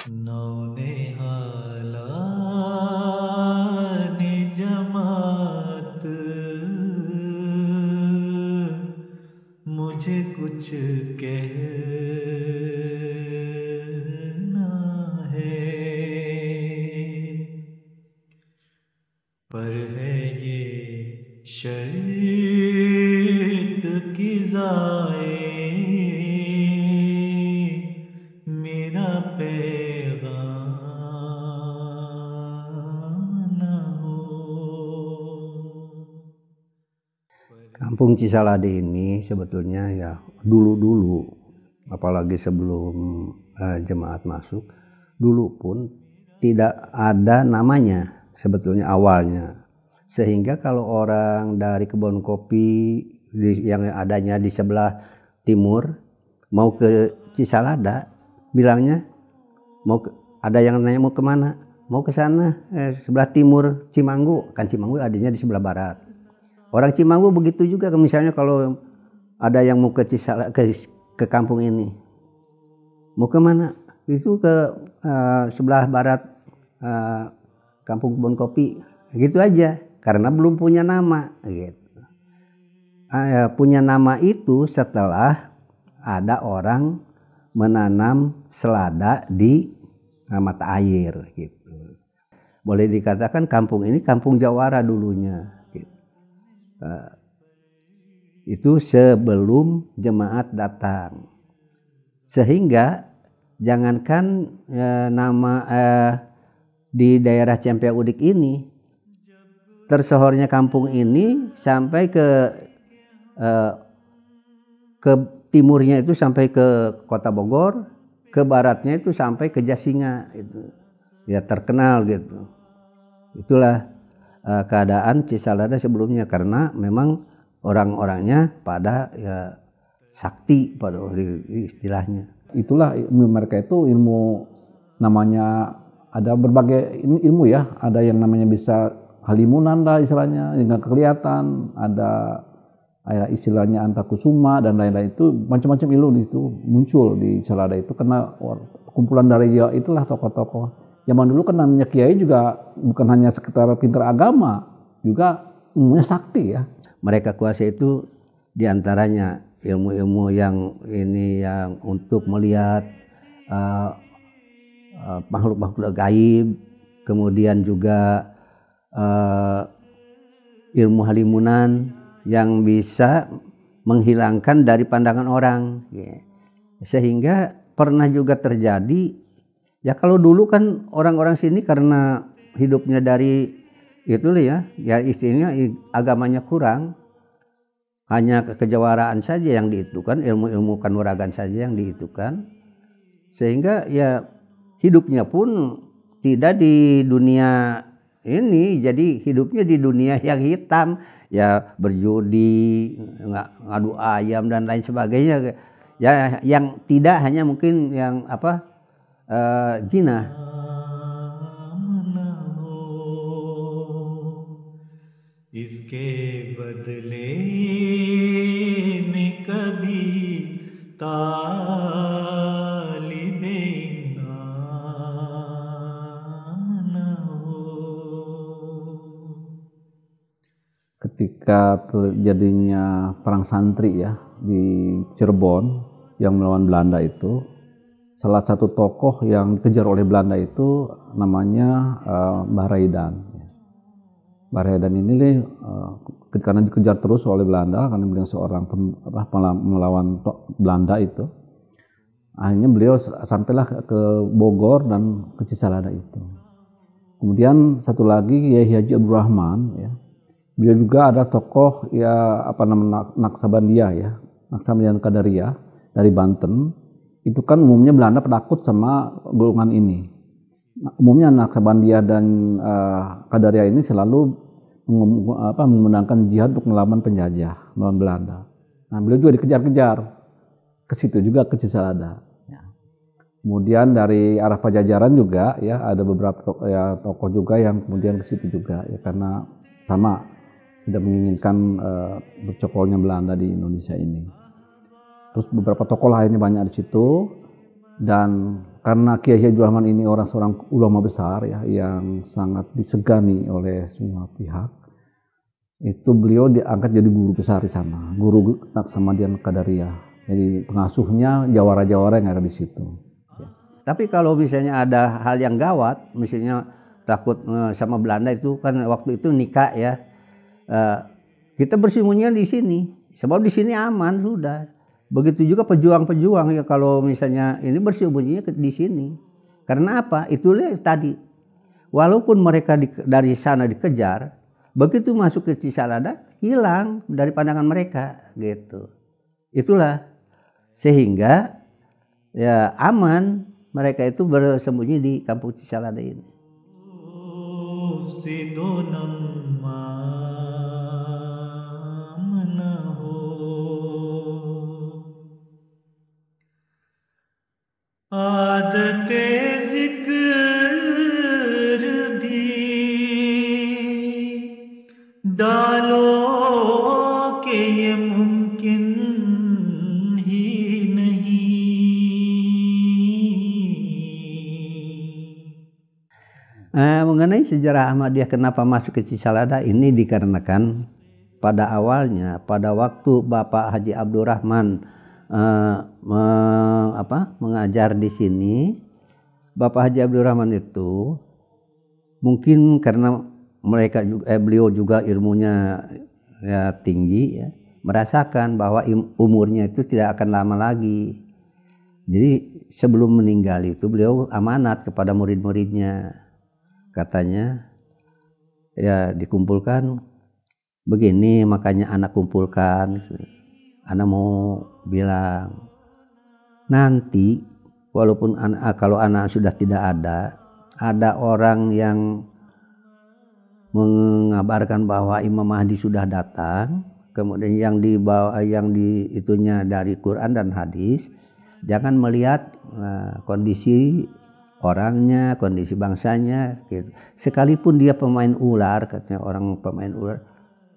नौनिहालाने जमात मुझे कुछ कहना है, पर है ये शर्त की जाए मेरा पैगाम ना हो. Kampung Cisalade ini sebetulnya ya dulu-dulu, apalagi sebelum jemaat masuk, dulu pun tidak ada namanya sebetulnya awalnya. Sehingga kalau orang dari kebun kopi yang adanya di sebelah timur mau ke Cisalada, bilangnya ada yang nanya mau kemana? Mau ke sana, sebelah timur Cimanggu, kan Cimanggu adanya di sebelah barat. Orang Cimanggu begitu juga, misalnya kalau ada yang mau ke ke kampung ini, mau ke mana? Itu ke sebelah barat, kampung kebun kopi, gitu aja. Karena belum punya nama, gitu. Punya nama itu setelah ada orang menanam selada di mata air, gitu. Boleh dikatakan kampung ini kampung jawara dulunya. Itu sebelum jemaat datang, sehingga jangankan nama di daerah Cempeudik ini, tersohornya kampung ini sampai ke timurnya itu sampai ke Kota Bogor, ke baratnya itu sampai ke Jasinga, itu ya terkenal gitu. Itulah keadaan Cisalada sebelumnya, karena memang orang-orangnya pada ya sakti pada istilahnya. Itulah ilmu mereka itu, ilmu namanya ada berbagai ilmu ya, ada yang namanya bisa halimunan lah istilahnya, nggak kelihatan, ada istilahnya antakusuma dan lain-lain, itu macam-macam ilmu itu muncul di Cisalada itu karena kumpulan dari itulah tokoh-tokoh. Zaman dulu kan namanya kiai juga bukan hanya sekitar pintar agama, juga ilmunya sakti ya. Mereka kuasai itu diantaranya ilmu-ilmu yang ini, yang untuk melihat makhluk-makhluk gaib, kemudian juga ilmu halimunan yang bisa menghilangkan dari pandangan orang, sehingga pernah juga terjadi. Ya kalau dulu kan orang-orang sini karena hidupnya dari itu ya istilahnya agamanya kurang, hanya kejawaraan saja yang diitukan, ilmu-ilmu kanuragan saja yang diitukan, sehingga ya hidupnya pun tidak di dunia ini, jadi hidupnya di dunia yang hitam, ya berjudi, ngadu ayam dan lain sebagainya, ya yang tidak hanya mungkin yang zina. इसके बदले में कभी तालिबे इनाम न हो. Ketika terjadinya perang santri ya di Cirebon yang melawan Belanda itu, salah satu tokoh yang dikejar oleh Belanda itu namanya Mbah Raidan. Mbah Raidan ini karena dikejar terus oleh Belanda, karena beliau seorang melawan Belanda itu, akhirnya beliau sampailah ke Bogor dan ke Cisalada itu. Kemudian satu lagi Kiai Haji Abdul Rahman, ya, beliau juga ada tokoh ya Naksabandia ya, Naksabandia Qadariyah dari Banten. Itu kan umumnya Belanda penakut sama golongan ini. Nah, umumnya Naksabandia dan Qadariyah ini selalu mengundangkan jihad untuk melawan penjajah, melawan Belanda. Nah, beliau juga dikejar-kejar ke situ juga, ke Cisalada. Ya. Kemudian dari arah Pajajaran juga ya ada beberapa tokoh juga yang kemudian ke situ juga ya, karena sama tidak menginginkan bercokolnya Belanda di Indonesia ini. Terus beberapa tokoh lainnya banyak di situ, dan karena Kiai Haji Abdul Rahman ini seorang ulama besar ya, yang sangat disegani oleh semua pihak, itu beliau diangkat jadi guru besar di sana, guru Naksamandian Qadariyah. Jadi pengasuhnya jawara-jawara yang ada di situ. Tapi kalau misalnya ada hal yang gawat, misalnya takut sama Belanda, itu kan waktu itu nikah ya, kita bersembunyian di sini, sebab di sini aman sudah. Begitu juga pejuang-pejuang ya, kalau misalnya ini bersembunyinya di sini. Karena apa? Itulah tadi, walaupun mereka dari sana dikejar, begitu masuk ke Cisalada hilang dari pandangan mereka gitu. Itulah sehingga ya aman mereka itu bersembunyi di kampung Cisalada ini. आदते जिक्र भी डालो कि ये मुमकिन ही नहीं. Mengenai sejarah Ahmadiyah kenapa masuk ke Cisalada ini dikarenakan pada awalnya, pada waktu Bapak Haji Abdul Rahman mengajar di sini, Bapak Haji Abdul Rahman itu mungkin karena beliau juga ilmunya ya tinggi ya, merasakan bahwa umurnya itu tidak akan lama lagi. Jadi sebelum meninggal itu beliau amanat kepada murid-muridnya, katanya ya dikumpulkan begini, makanya anak kumpulkan. Anak mau bilang nanti walaupun kalau anak sudah tidak ada orang yang mengabarkan bahwa Imam Mahdi sudah datang, kemudian yang itunya dari Quran dan hadis, jangan melihat kondisi orangnya, kondisi bangsanya gitu. Sekalipun dia pemain ular, katanya orang pemain ular,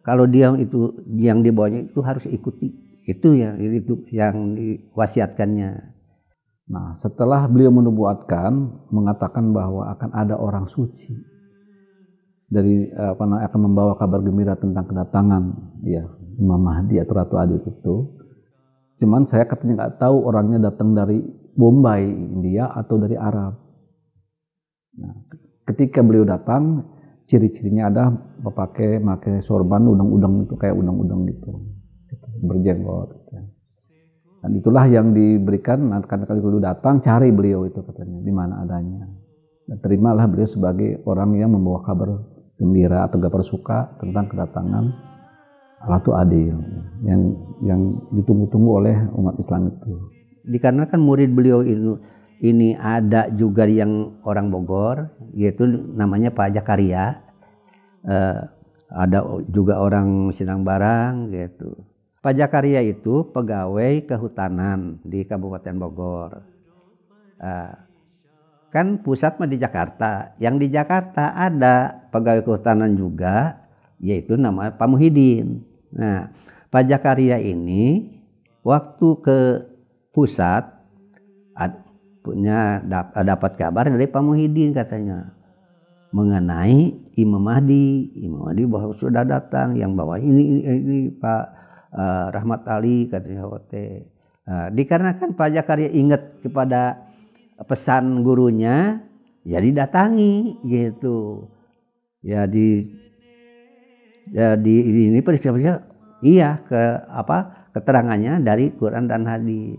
kalau dia itu yang dibawanya itu harus ikuti. Itu yang diwasiatkannya. Nah, setelah beliau menubuatkan, mengatakan bahwa akan ada orang suci akan membawa kabar gembira tentang kedatangan ya Imam Mahdi atau Ratu Adil itu. Cuman saya katanya nggak tahu orangnya datang dari Bombay, India atau dari Arab. Nah, ketika beliau datang, ciri-cirinya ada pakai sorban udang-udang itu, kayak udang-udang gitu. Berjenggot gitu. Dan itulah yang diberikan karena kali dulu datang, cari beliau itu katanya di mana adanya, dan terimalah beliau sebagai orang yang membawa kabar gembira atau kabar suka tentang kedatangan Ratu Adil yang ditunggu-tunggu oleh umat Islam itu. Dikarenakan murid beliau ini ada juga yang orang Bogor, yaitu namanya Pak Jakaria, ada juga orang Sindang Barang gitu. Pak Jakaria itu pegawai kehutanan di Kabupaten Bogor. Kan pusat mah di Jakarta. Yang di Jakarta ada pegawai kehutanan juga, yaitu nama Pak Muhyiddin. Nah, Pak Jakaria ini waktu ke pusat dapat kabar dari Pak Muhyiddin katanya mengenai Imam Mahdi. Imam Mahdi bahwa sudah datang, yang bawa ini Pak Rahmat Ali katanya hote. Dikarenakan Pak Jakaria ingat kepada pesan gurunya, ya didatangi gitu. Ya ini periksa iya keterangannya dari Quran dan hadis.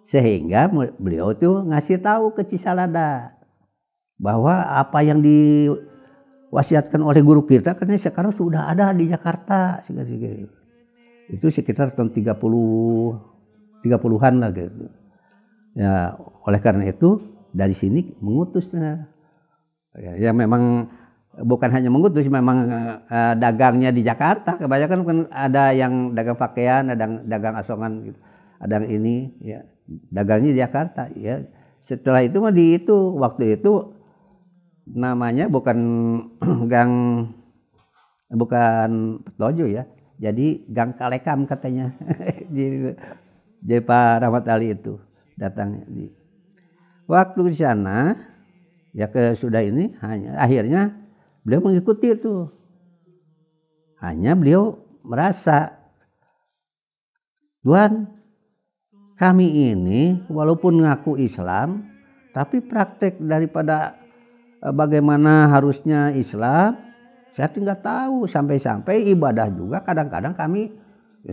Sehingga beliau tuh ngasih tahu ke Cisalada bahwa apa yang diwasiatkan oleh guru kita katanya sekarang sudah ada di Jakarta. Itu sekitar tahun 30-an lah gitu. Ya, oleh karena itu dari sini mengutusnya. Ya memang bukan hanya mengutus, memang dagangnya di Jakarta. Kebanyakan kan ada yang dagang pakaian, ada yang dagang asongan gitu. Ada yang ini ya, dagangnya di Jakarta ya. Setelah itu mah waktu itu namanya bukan Petojo ya. Jadi Gang Kalekam katanya. Jadi Pak Rahmat Ali itu datang. waktu di sana ya sudah ini akhirnya beliau mengikuti itu. Hanya beliau merasa, Tuhan, kami ini walaupun ngaku Islam, tapi praktek daripada bagaimana harusnya Islam, saya tidak tahu. Sampai-sampai ibadah juga kadang-kadang kami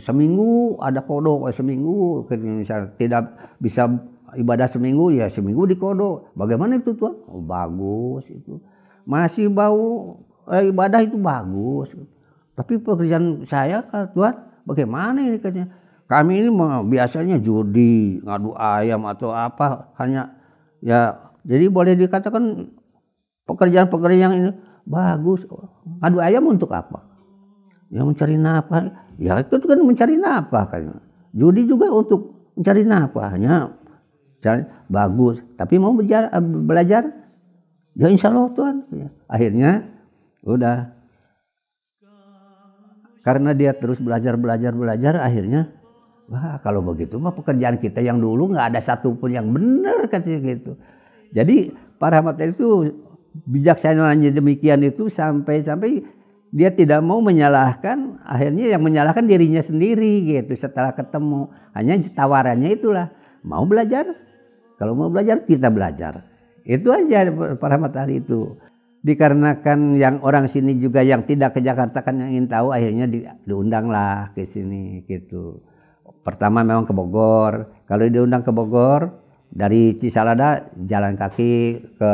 seminggu ada kodok, seminggu misalnya tidak bisa ibadah seminggu, ya seminggu dikodok. Bagaimana itu Tuhan? Oh, bagus itu. Masih bau ibadah itu bagus. Tapi pekerjaan saya Tuhan, bagaimana ini katanya? Kami ini biasanya judi, ngadu ayam atau apa, hanya ya jadi boleh dikatakan pekerjaan-pekerjaan yang ini bagus. Ngadu ayam untuk apa? Ya mencari nafkah. Ya itu kan mencari nafkah kan. Judi juga untuk mencari nafkah, hanya bagus. Tapi mau belajar, ya insya Allah Tuhan. Akhirnya udah. Karena dia terus belajar, akhirnya, wah kalau begitu mah pekerjaan kita yang dulu nggak ada satupun yang benar katanya gitu. Jadi Pak Rahmat itu bijaksananya demikian itu sampai dia tidak mau menyalahkan, akhirnya yang menyalahkan dirinya sendiri gitu setelah ketemu. Hanya tawarannya itulah, mau belajar, kalau mau belajar kita belajar. Itu aja Pak Rahmat Ali itu. Dikarenakan yang orang sini juga yang tidak ke Jakarta kan yang ingin tahu, akhirnya diundanglah ke sini gitu. Pertama memang ke Bogor. Kalau diundang ke Bogor dari Cisalada jalan kaki ke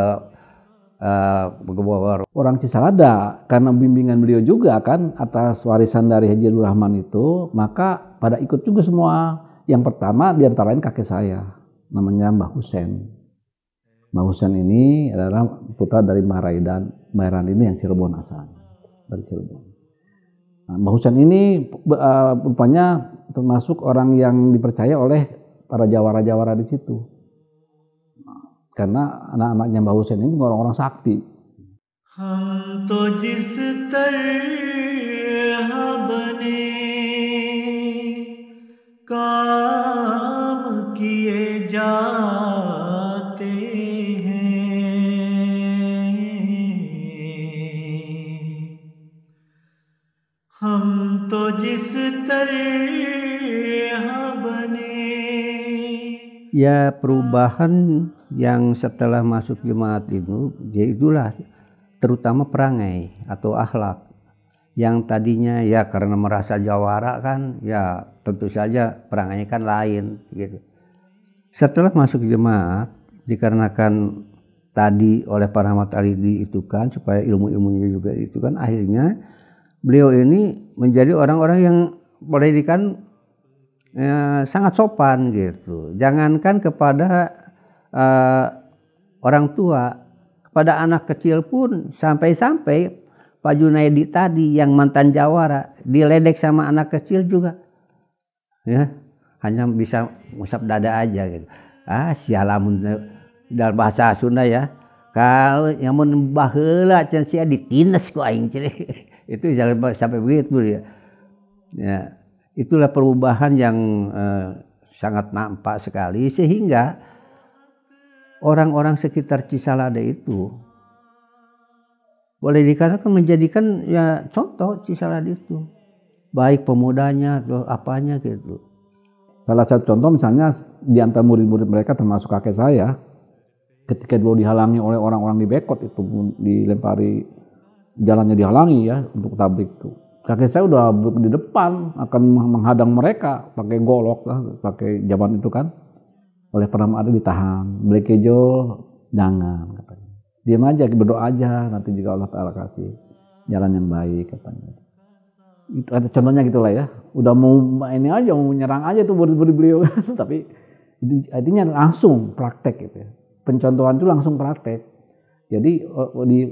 Bogor. Orang Cisalada karena bimbingan beliau juga kan atas warisan dari Haji Abdul Rahman itu, maka pada ikut juga semua. Yang pertama diantara lain kakek saya, namanya Mbah Husen. Mbah Husen ini adalah putra dari Mbah Raidan ini yang Cirebon asal, dari Cirebon. Nah, Mbah Husen ini rupanya termasuk orang yang dipercaya oleh para jawara-jawara di situ. Karena anak-anaknya Mbah Husen ini orang-orang sakti. Hum to jis tarha bane kaam kiye jaate hain, hum to jis tarha bane. Ya perubahan yang setelah masuk jemaat itu, ya itulah terutama perangai atau akhlak. Yang tadinya ya karena merasa jawara kan, ya tentu saja perangainya kan lain gitu. Setelah masuk jemaat, dikarenakan tadi oleh Pak Rahmat Ali itu kan supaya ilmu-ilmunya juga itu kan, akhirnya beliau ini menjadi orang-orang yang boleh dikatakan sangat sopan gitu. Jangankan kepada orang tua, kepada anak kecil pun sampai-sampai Pak Junaidi tadi yang mantan jawara diledek sama anak kecil juga, ya hanya bisa ngusap dada aja gitu. Sialamun dalam bahasa Sunda ya, kalau yang mun baheula can sia ditines ku aing itu jangan sampai begitu ya. Ya, itulah perubahan yang sangat nampak sekali sehingga orang-orang sekitar Cisalada itu boleh dikatakan menjadikan ya contoh Cisalada itu, baik pemudanya atau apanya gitu. Salah satu contoh misalnya di antara murid-murid mereka termasuk kakek saya, ketika dulu dihalangi oleh orang-orang di Bekot itu, dilempari jalannya dihalangi ya untuk tablik itu. Kakek saya udah di depan akan menghadang mereka pakai golok lah, pakai zaman itu kan. Oleh Pak Rahmat Ali ditahan, beli kejo jangan katanya. Diam aja, berdoa aja, nanti juga Allah Ta'ala kasih jalan yang baik katanya. Itu ada contohnya gitulah ya. Udah mau ini aja, mau menyerang aja tuh murid-murid beliau. Tapi artinya langsung praktek gitu ya. Pencontohan itu langsung praktek. Jadi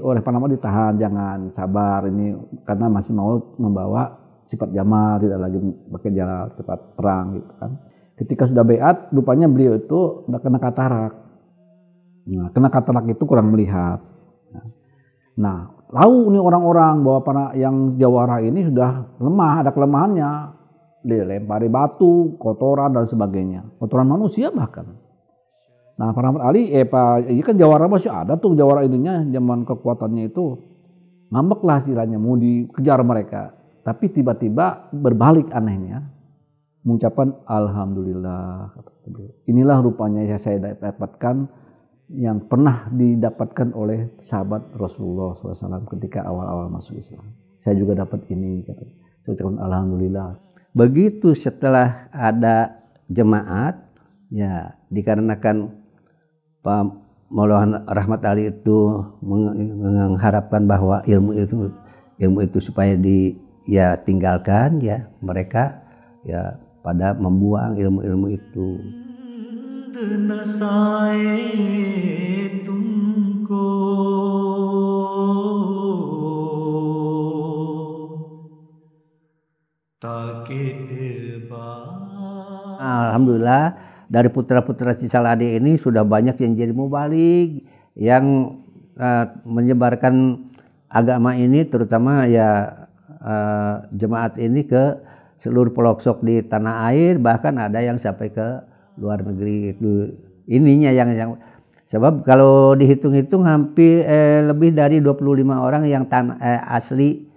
oleh Pak Rahmat ditahan, jangan sabar ini karena masih mau membawa sifat jamal, tidak lagi pakai jalan sifat perang gitu kan. Ketika sudah beat, rupanya beliau itu udah kena katarak. Nah, kena katarak itu kurang melihat. Nah, tahu nih orang-orang bahwa para yang jawara ini sudah lemah, ada kelemahannya. Dilempari batu, kotoran dan sebagainya. Kotoran manusia bahkan. Nah Pak Rahmat Ali, ini kan jawara masih ada tuh, jawara ininya zaman kekuatannya itu. Ngambek lah istilahnya, mau dikejar mereka. Tapi tiba-tiba berbalik anehnya. Mengucapkan Alhamdulillah. Inilah rupanya yang saya dapatkan, yang pernah didapatkan oleh sahabat Rasulullah SAW ketika awal-awal masuk Islam. Saya juga dapat ini. Saya ucapkan Alhamdulillah. Begitu setelah ada jemaat, ya dikarenakan Pak Maulana Rahmat Ali itu mengharapkan bahwa ilmu itu supaya tinggalkan, ya mereka ya pada membuang ilmu-ilmu itu. Alhamdulillah dari putra-putra Cisalade ini sudah banyak yang jadi mubaligh, yang menyebarkan agama ini, terutama jemaat ini ke seluruh pelosok di tanah air, bahkan ada yang sampai ke luar negeri. Itu ininya yang sebab kalau dihitung-hitung hampir lebih dari 25 orang yang asli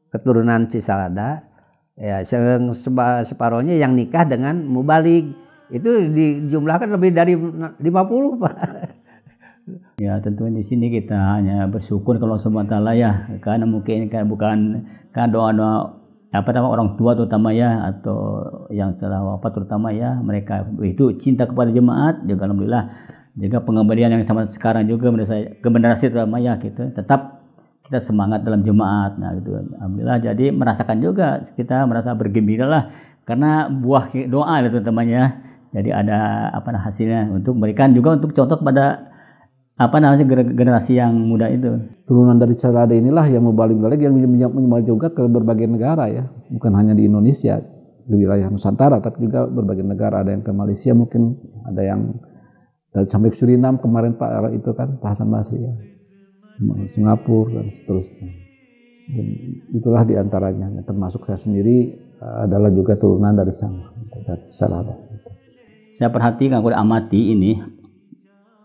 keturunan Cisalada, ya separohnya yang nikah dengan mubaligh. Itu dijumlahkan lebih dari 50, Pak. Ya tentunya di sini kita hanya bersyukur kalau SWT ya, karena mungkin bukan doa-doa orang tua terutama ya, atau yang telah wafat terutama ya, mereka itu cinta kepada jemaat juga alhamdulillah, juga pengabdian yang sama sekarang juga generasi terutama ya gitu, tetap kita semangat dalam jemaat. Nah gitu alhamdulillah, jadi merasakan juga, kita merasa bergembira lah karena buah doa itu temannya. Jadi ada hasilnya untuk memberikan juga untuk contoh kepada generasi yang muda itu. Turunan dari Cisalade inilah yang mubaligh yang menyebar juga ke berbagai negara ya, bukan hanya di Indonesia, di wilayah Nusantara, tapi juga berbagai negara. Ada yang ke Malaysia, mungkin ada yang sampai ke Suriname kemarin Pak Hasan Basri ya, Singapura dan seterusnya. Dan itulah diantaranya, termasuk saya sendiri adalah juga turunan dari sana, dari Cisalade. Saya perhatikan, aku amati ini,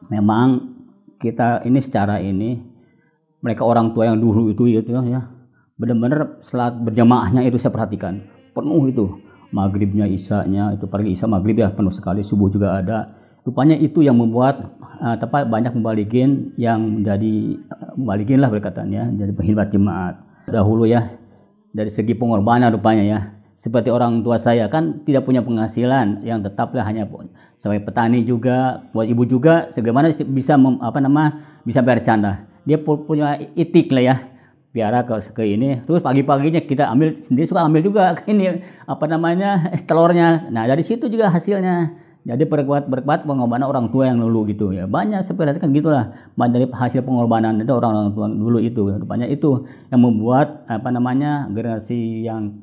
memang kita ini secara ini, mereka orang tua yang dulu itu ya, benar-benar salat berjamaahnya itu saya perhatikan penuh itu, maghribnya isanya itu, pagi isya maghrib ya penuh sekali, subuh juga ada. Rupanya itu yang membuat banyak mubalighin yang menjadi mubalighin lah berkatanya, jadi pengkhidmat jemaat dahulu ya. Dari segi pengorbanan rupanya ya, seperti orang tua saya kan tidak punya penghasilan yang tetap lah, hanya sebagai petani juga, buat ibu juga bagaimana bisa bisa bayar canda. Dia punya itik lah ya, biara ke ini, terus pagi-paginya kita ambil sendiri, suka ambil juga ini telurnya. Nah dari situ juga hasilnya. Jadi berbuat pengorbanan orang tua yang dulu gitu ya, banyak seperti kan gitulah, banyak dari hasil pengorbanan itu orang tua dulu itu. Rupanya itu yang membuat generasi yang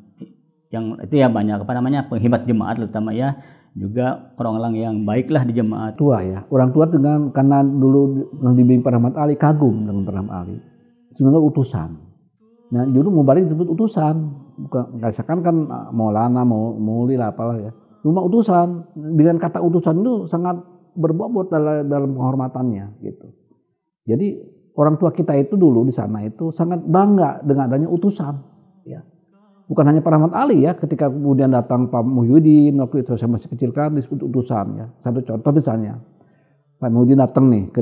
itu ya banyak penghebat jemaat terutama ya, juga orang-orang yang baiklah di jemaat. Tua ya, orang tua karena dulu dibimbing Pak Rahmat Ali, kagum dengan Pak Rahmat Ali, sebenarnya utusan. Nah dulu mubaligh disebut utusan, bukan misalkan kan Maulana, Mauli lah apalah ya, cuma utusan. Dengan kata utusan itu sangat berbobot dalam penghormatannya gitu. Jadi orang tua kita itu dulu di sana itu sangat bangga dengan adanya utusan ya. Bukan hanya Pak Rahmat Ali ya, ketika kemudian datang Pak Muhyiddin, waktu itu saya masih kecil kan disebut utusan ya. Satu contoh misalnya, Pak Muhyiddin datang nih ke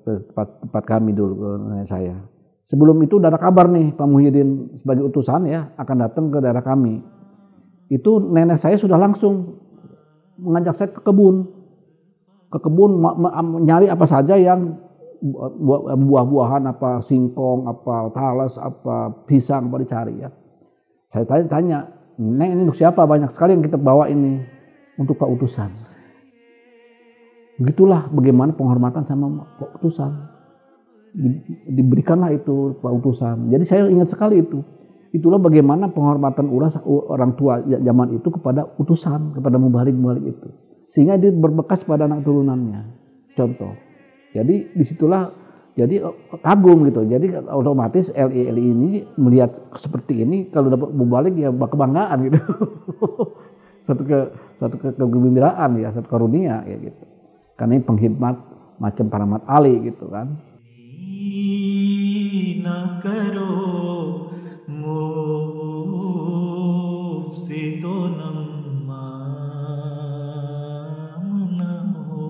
tempat kami dulu, ke nenek saya. Sebelum itu udah ada kabar nih Pak Muhyiddin sebagai utusan ya akan datang ke daerah kami. Itu nenek saya sudah langsung mengajak saya ke kebun nyari apa saja yang buah-buahan, apa singkong, apa talas, apa pisang, apa dicari ya. Saya tanya, Nek ini untuk siapa? Banyak sekali yang kita bawa ini untuk Pak Utusan. Begitulah bagaimana penghormatan sama Pak Utusan. Diberikanlah itu Pak Utusan. Jadi saya ingat sekali itu. Itulah bagaimana penghormatan orang tua zaman itu kepada utusan, kepada mubaligh itu. Sehingga dia berbekas pada anak turunannya. Contoh. Jadi disitulah jadi kagum gitu. Jadi otomatis LI ini melihat seperti ini, kalau dapat mubaligh ya kebanggaan gitu. kegembiraan ya, satu karunia ya gitu. Karena ini pengkhidmat macam para mat Ali gitu kan. ना करो मुफसिदो नम्माम ना हो.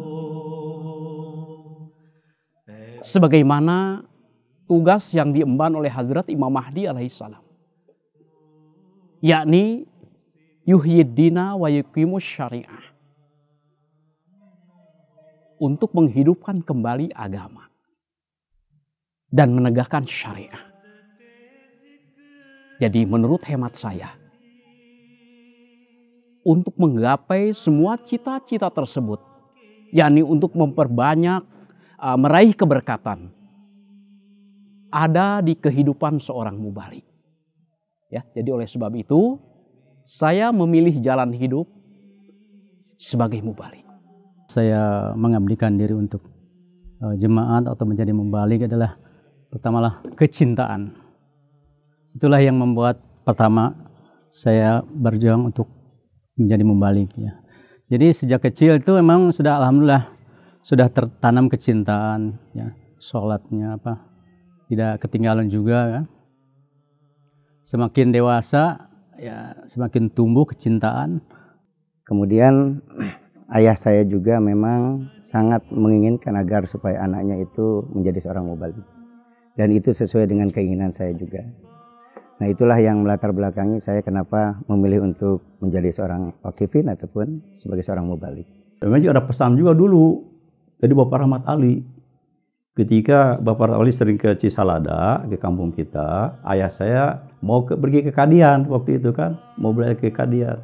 Sebagaimana tugas yang diemban oleh Hazrat Imam Mahdi alaihissalam, yakni yuhyiddina wa yuqimus syariah, untuk menghidupkan kembali agama dan menegakkan syariah. Jadi menurut hemat saya, untuk menggapai semua cita-cita tersebut, yakni untuk memperbanyak, meraih keberkatan, ada di kehidupan seorang mubalik. Ya, jadi oleh sebab itu, saya memilih jalan hidup sebagai mubalik. Saya mengabdikan diri untuk jemaat atau menjadi mubalik adalah pertamalah kecintaan. Itulah yang membuat pertama saya berjuang untuk menjadi mubalik ya. Jadi sejak kecil itu memang sudah alhamdulillah sudah tertanam kecintaan ya, sholatnya tidak ketinggalan juga kan. Semakin dewasa ya semakin tumbuh kecintaan. Kemudian ayah saya juga memang sangat menginginkan agar supaya anaknya itu menjadi seorang mubalik. Dan itu sesuai dengan keinginan saya juga. Nah itulah yang melatar belakangi saya kenapa memilih untuk menjadi seorang wakifin ataupun sebagai seorang mubalik. Memang juga ada pesan juga dulu dari Bapak Rahmat Ali. Ketika Bapak Ali sering ke Cisalada, ke kampung kita, ayah saya mau pergi ke Kadian waktu itu kan, mau belajar ke Kadian.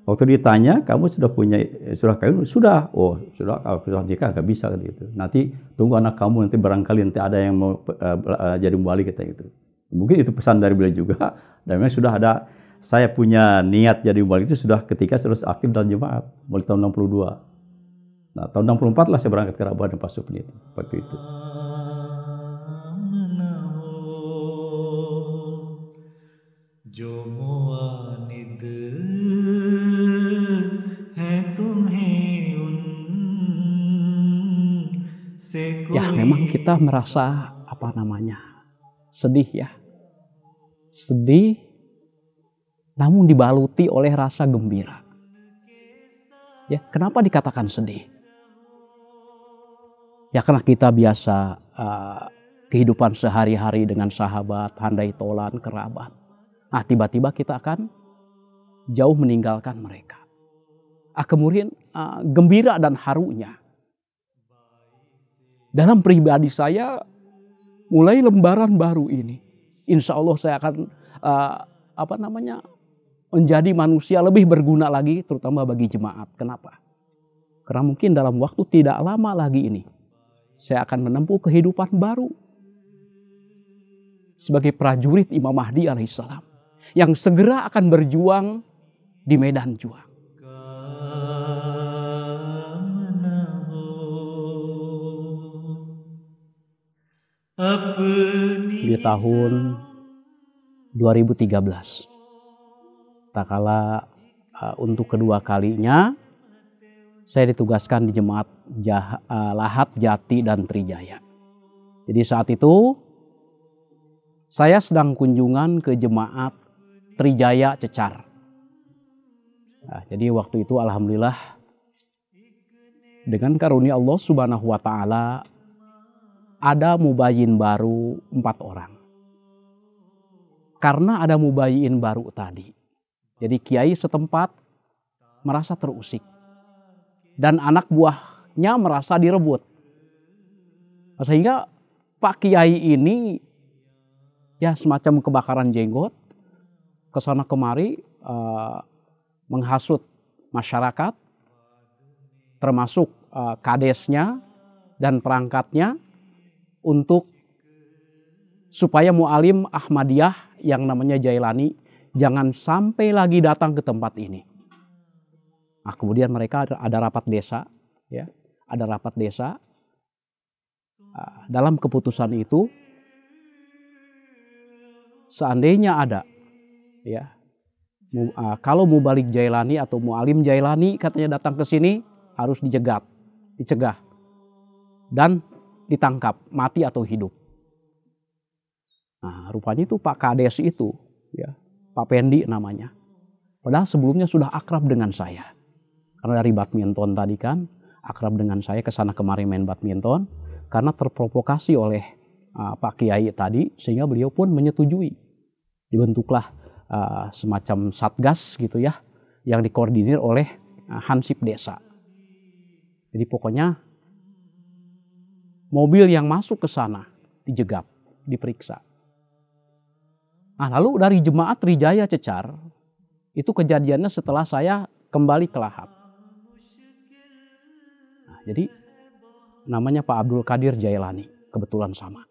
Waktu ditanya, kamu sudah punya surah kawin? Sudah. Oh, sudah. Kalau sudah nikah nggak bisa gitu. Nanti tunggu anak kamu nanti barangkali nanti ada yang mau jadi mubalik kita itu. Mungkin itu pesan dari beliau juga. Dan memang sudah ada. Saya punya niat jadi mubalik itu sudah ketika terus aktif dalam jemaat mulai tahun 62. Nah, tahun 64 lah saya berangkat ke Rabat dan Pak Supni waktu itu. Ya memang kita merasa sedih ya. Sedih namun dibaluti oleh rasa gembira. Ya, kenapa dikatakan sedih? Ya karena kita biasa kehidupan sehari-hari dengan sahabat, handai tolan, kerabat. Nah tiba-tiba kita akan jauh meninggalkan mereka. Kemudian gembira dan harunya. Dalam pribadi saya, mulai lembaran baru ini, insya Allah saya akan menjadi manusia lebih berguna lagi, terutama bagi jemaat. Kenapa? Karena mungkin dalam waktu tidak lama lagi ini, saya akan menempuh kehidupan baru sebagai prajurit Imam Mahdi alaihissalam yang segera akan berjuang di medan juang. Di tahun 2013, tak kala untuk kedua kalinya saya ditugaskan di jemaat Lahat, Jati, dan Trijaya. Jadi saat itu saya sedang kunjungan ke jemaat Trijaya Cecar. Nah, jadi waktu itu alhamdulillah dengan karunia Allah Subhanahu wa taala ada mubayyin baru 4 orang. Karena ada mubayyin baru tadi, jadi kiai setempat merasa terusik. Dan anak buahnya merasa direbut. Sehingga Pak Kiai ini ya semacam kebakaran jenggot, kesana kemari menghasut masyarakat, termasuk kadesnya dan perangkatnya, untuk supaya mu'alim Ahmadiyah yang namanya Jailani jangan sampai lagi datang ke tempat ini. Nah, kemudian mereka ada rapat desa, ya, ada rapat desa. Dalam keputusan itu, seandainya ada, ya, Kalau Mubalik Jailani atau Mualim Jailani katanya datang ke sini harus dicegah dan ditangkap, mati atau hidup. Nah, rupanya itu Pak Kades itu, ya, Pak Pendi namanya. Padahal sebelumnya sudah akrab dengan saya. Karena dari badminton tadi kan, akrab dengan saya kesana kemari main badminton. Karena terprovokasi oleh Pak Kiai tadi, sehingga beliau pun menyetujui. Dibentuklah semacam satgas gitu ya, yang dikoordinir oleh Hansip Desa. Jadi pokoknya mobil yang masuk ke sana dijegat, diperiksa. Nah, lalu dari jemaat Trijaya Cecar, itu kejadiannya setelah saya kembali ke Lahap. Nah, jadi namanya Pak Abdul Qadir Jailani, kebetulan sama.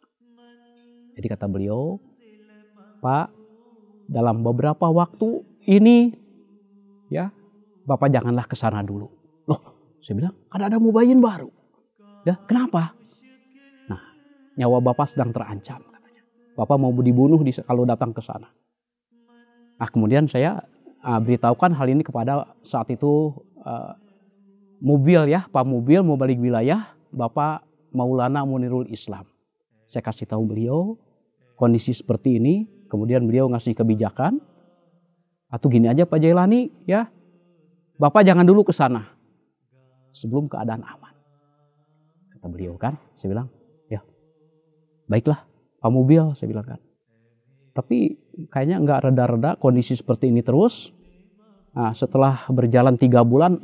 Jadi kata beliau, Pak, dalam beberapa waktu ini, ya, Bapak janganlah ke sana dulu. Loh, saya bilang, kan ada mubayin baru. Ya, kenapa? Nah, nyawa Bapak sedang terancam, katanya. Bapak mau dibunuh kalau datang ke sana. Nah, kemudian saya beritahukan hal ini kepada saat itu Mubil ya, Pak Mubil Mubalik Wilayah, Bapak Maulana Munirul Islam. Saya kasih tahu beliau kondisi seperti ini, kemudian beliau ngasih kebijakan. Atau gini aja Pak Jailani, ya, Bapak jangan dulu ke sana sebelum keadaan aman. Kata beliau kan, saya bilang, ya, baiklah Pak Mubil, saya bilang kan. Tapi kayaknya nggak reda-reda kondisi seperti ini terus. Nah, setelah berjalan 3 bulan,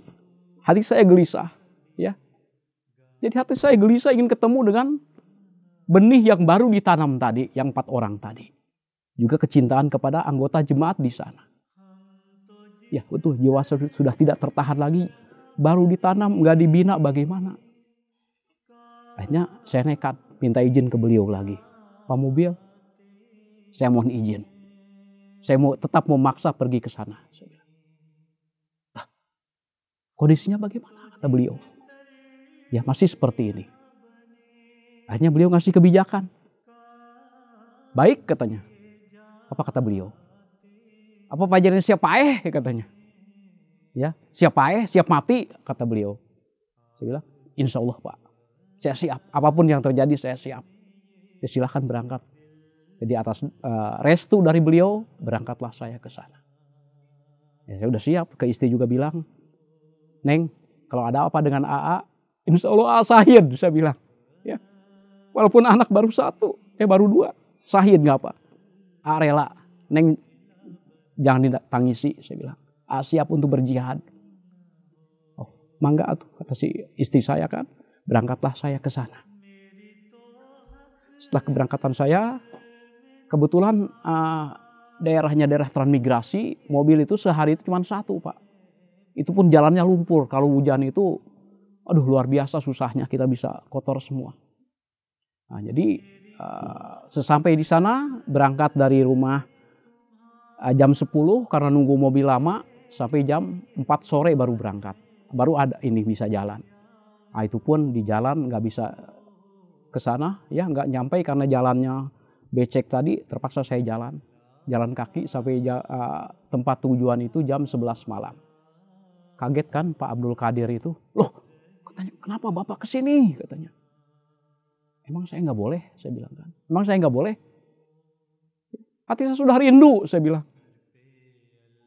hati saya gelisah, ya. Jadi hati saya gelisah ingin ketemu dengan benih yang baru ditanam tadi, yang 4 orang tadi. Juga kecintaan kepada anggota jemaat di sana. Ya betul, jiwa sudah tidak tertahan lagi. Baru ditanam, nggak dibina, bagaimana? Akhirnya saya nekat, minta izin ke beliau lagi. Pak Mubil, saya mohon izin. Saya tetap memaksa pergi ke sana. Kondisinya bagaimana? Kata beliau. Ya masih seperti ini. Akhirnya beliau ngasih kebijakan. Baik katanya. Apa kata beliau? Apa pajarin siap paeh katanya. Ya, siap paeh, siap mati kata beliau. Saya bilang, insya Allah Pak. Saya siap. Apapun yang terjadi saya siap. Ya silahkan berangkat. Jadi atas restu dari beliau, berangkatlah saya ke sana. Ya, saya udah siap. Ke istri juga bilang, Neng, kalau ada apa dengan AA, insya Allah AA sahid, saya bilang. Ya. Walaupun anak baru 1, baru 2, sahid gak apa. AA rela, Neng jangan ditangisi, saya bilang. AA siap untuk berjihad. Oh, mangga tuh, kata si istri saya kan. Berangkatlah saya ke sana. Setelah keberangkatan saya, kebetulan daerahnya daerah transmigrasi, mobil itu sehari itu cuma 1 Pak. Itu pun jalannya lumpur. Kalau hujan itu, aduh luar biasa susahnya, kita bisa kotor semua. Nah, jadi sesampai di sana, berangkat dari rumah jam 10 karena nunggu mobil lama, sampai jam 4 sore baru berangkat. Baru ada ini bisa jalan. Nah, itu pun di jalan nggak bisa ke sana, ya nggak nyampe karena jalannya becek tadi, terpaksa saya jalan kaki sampai tempat tujuan itu jam 11 malam. Kaget kan Pak Abdul Qadir itu, loh katanya kenapa Bapak kesini katanya. Emang saya nggak boleh, saya bilang kan. Emang saya nggak boleh. Hati saya sudah rindu, saya bilang.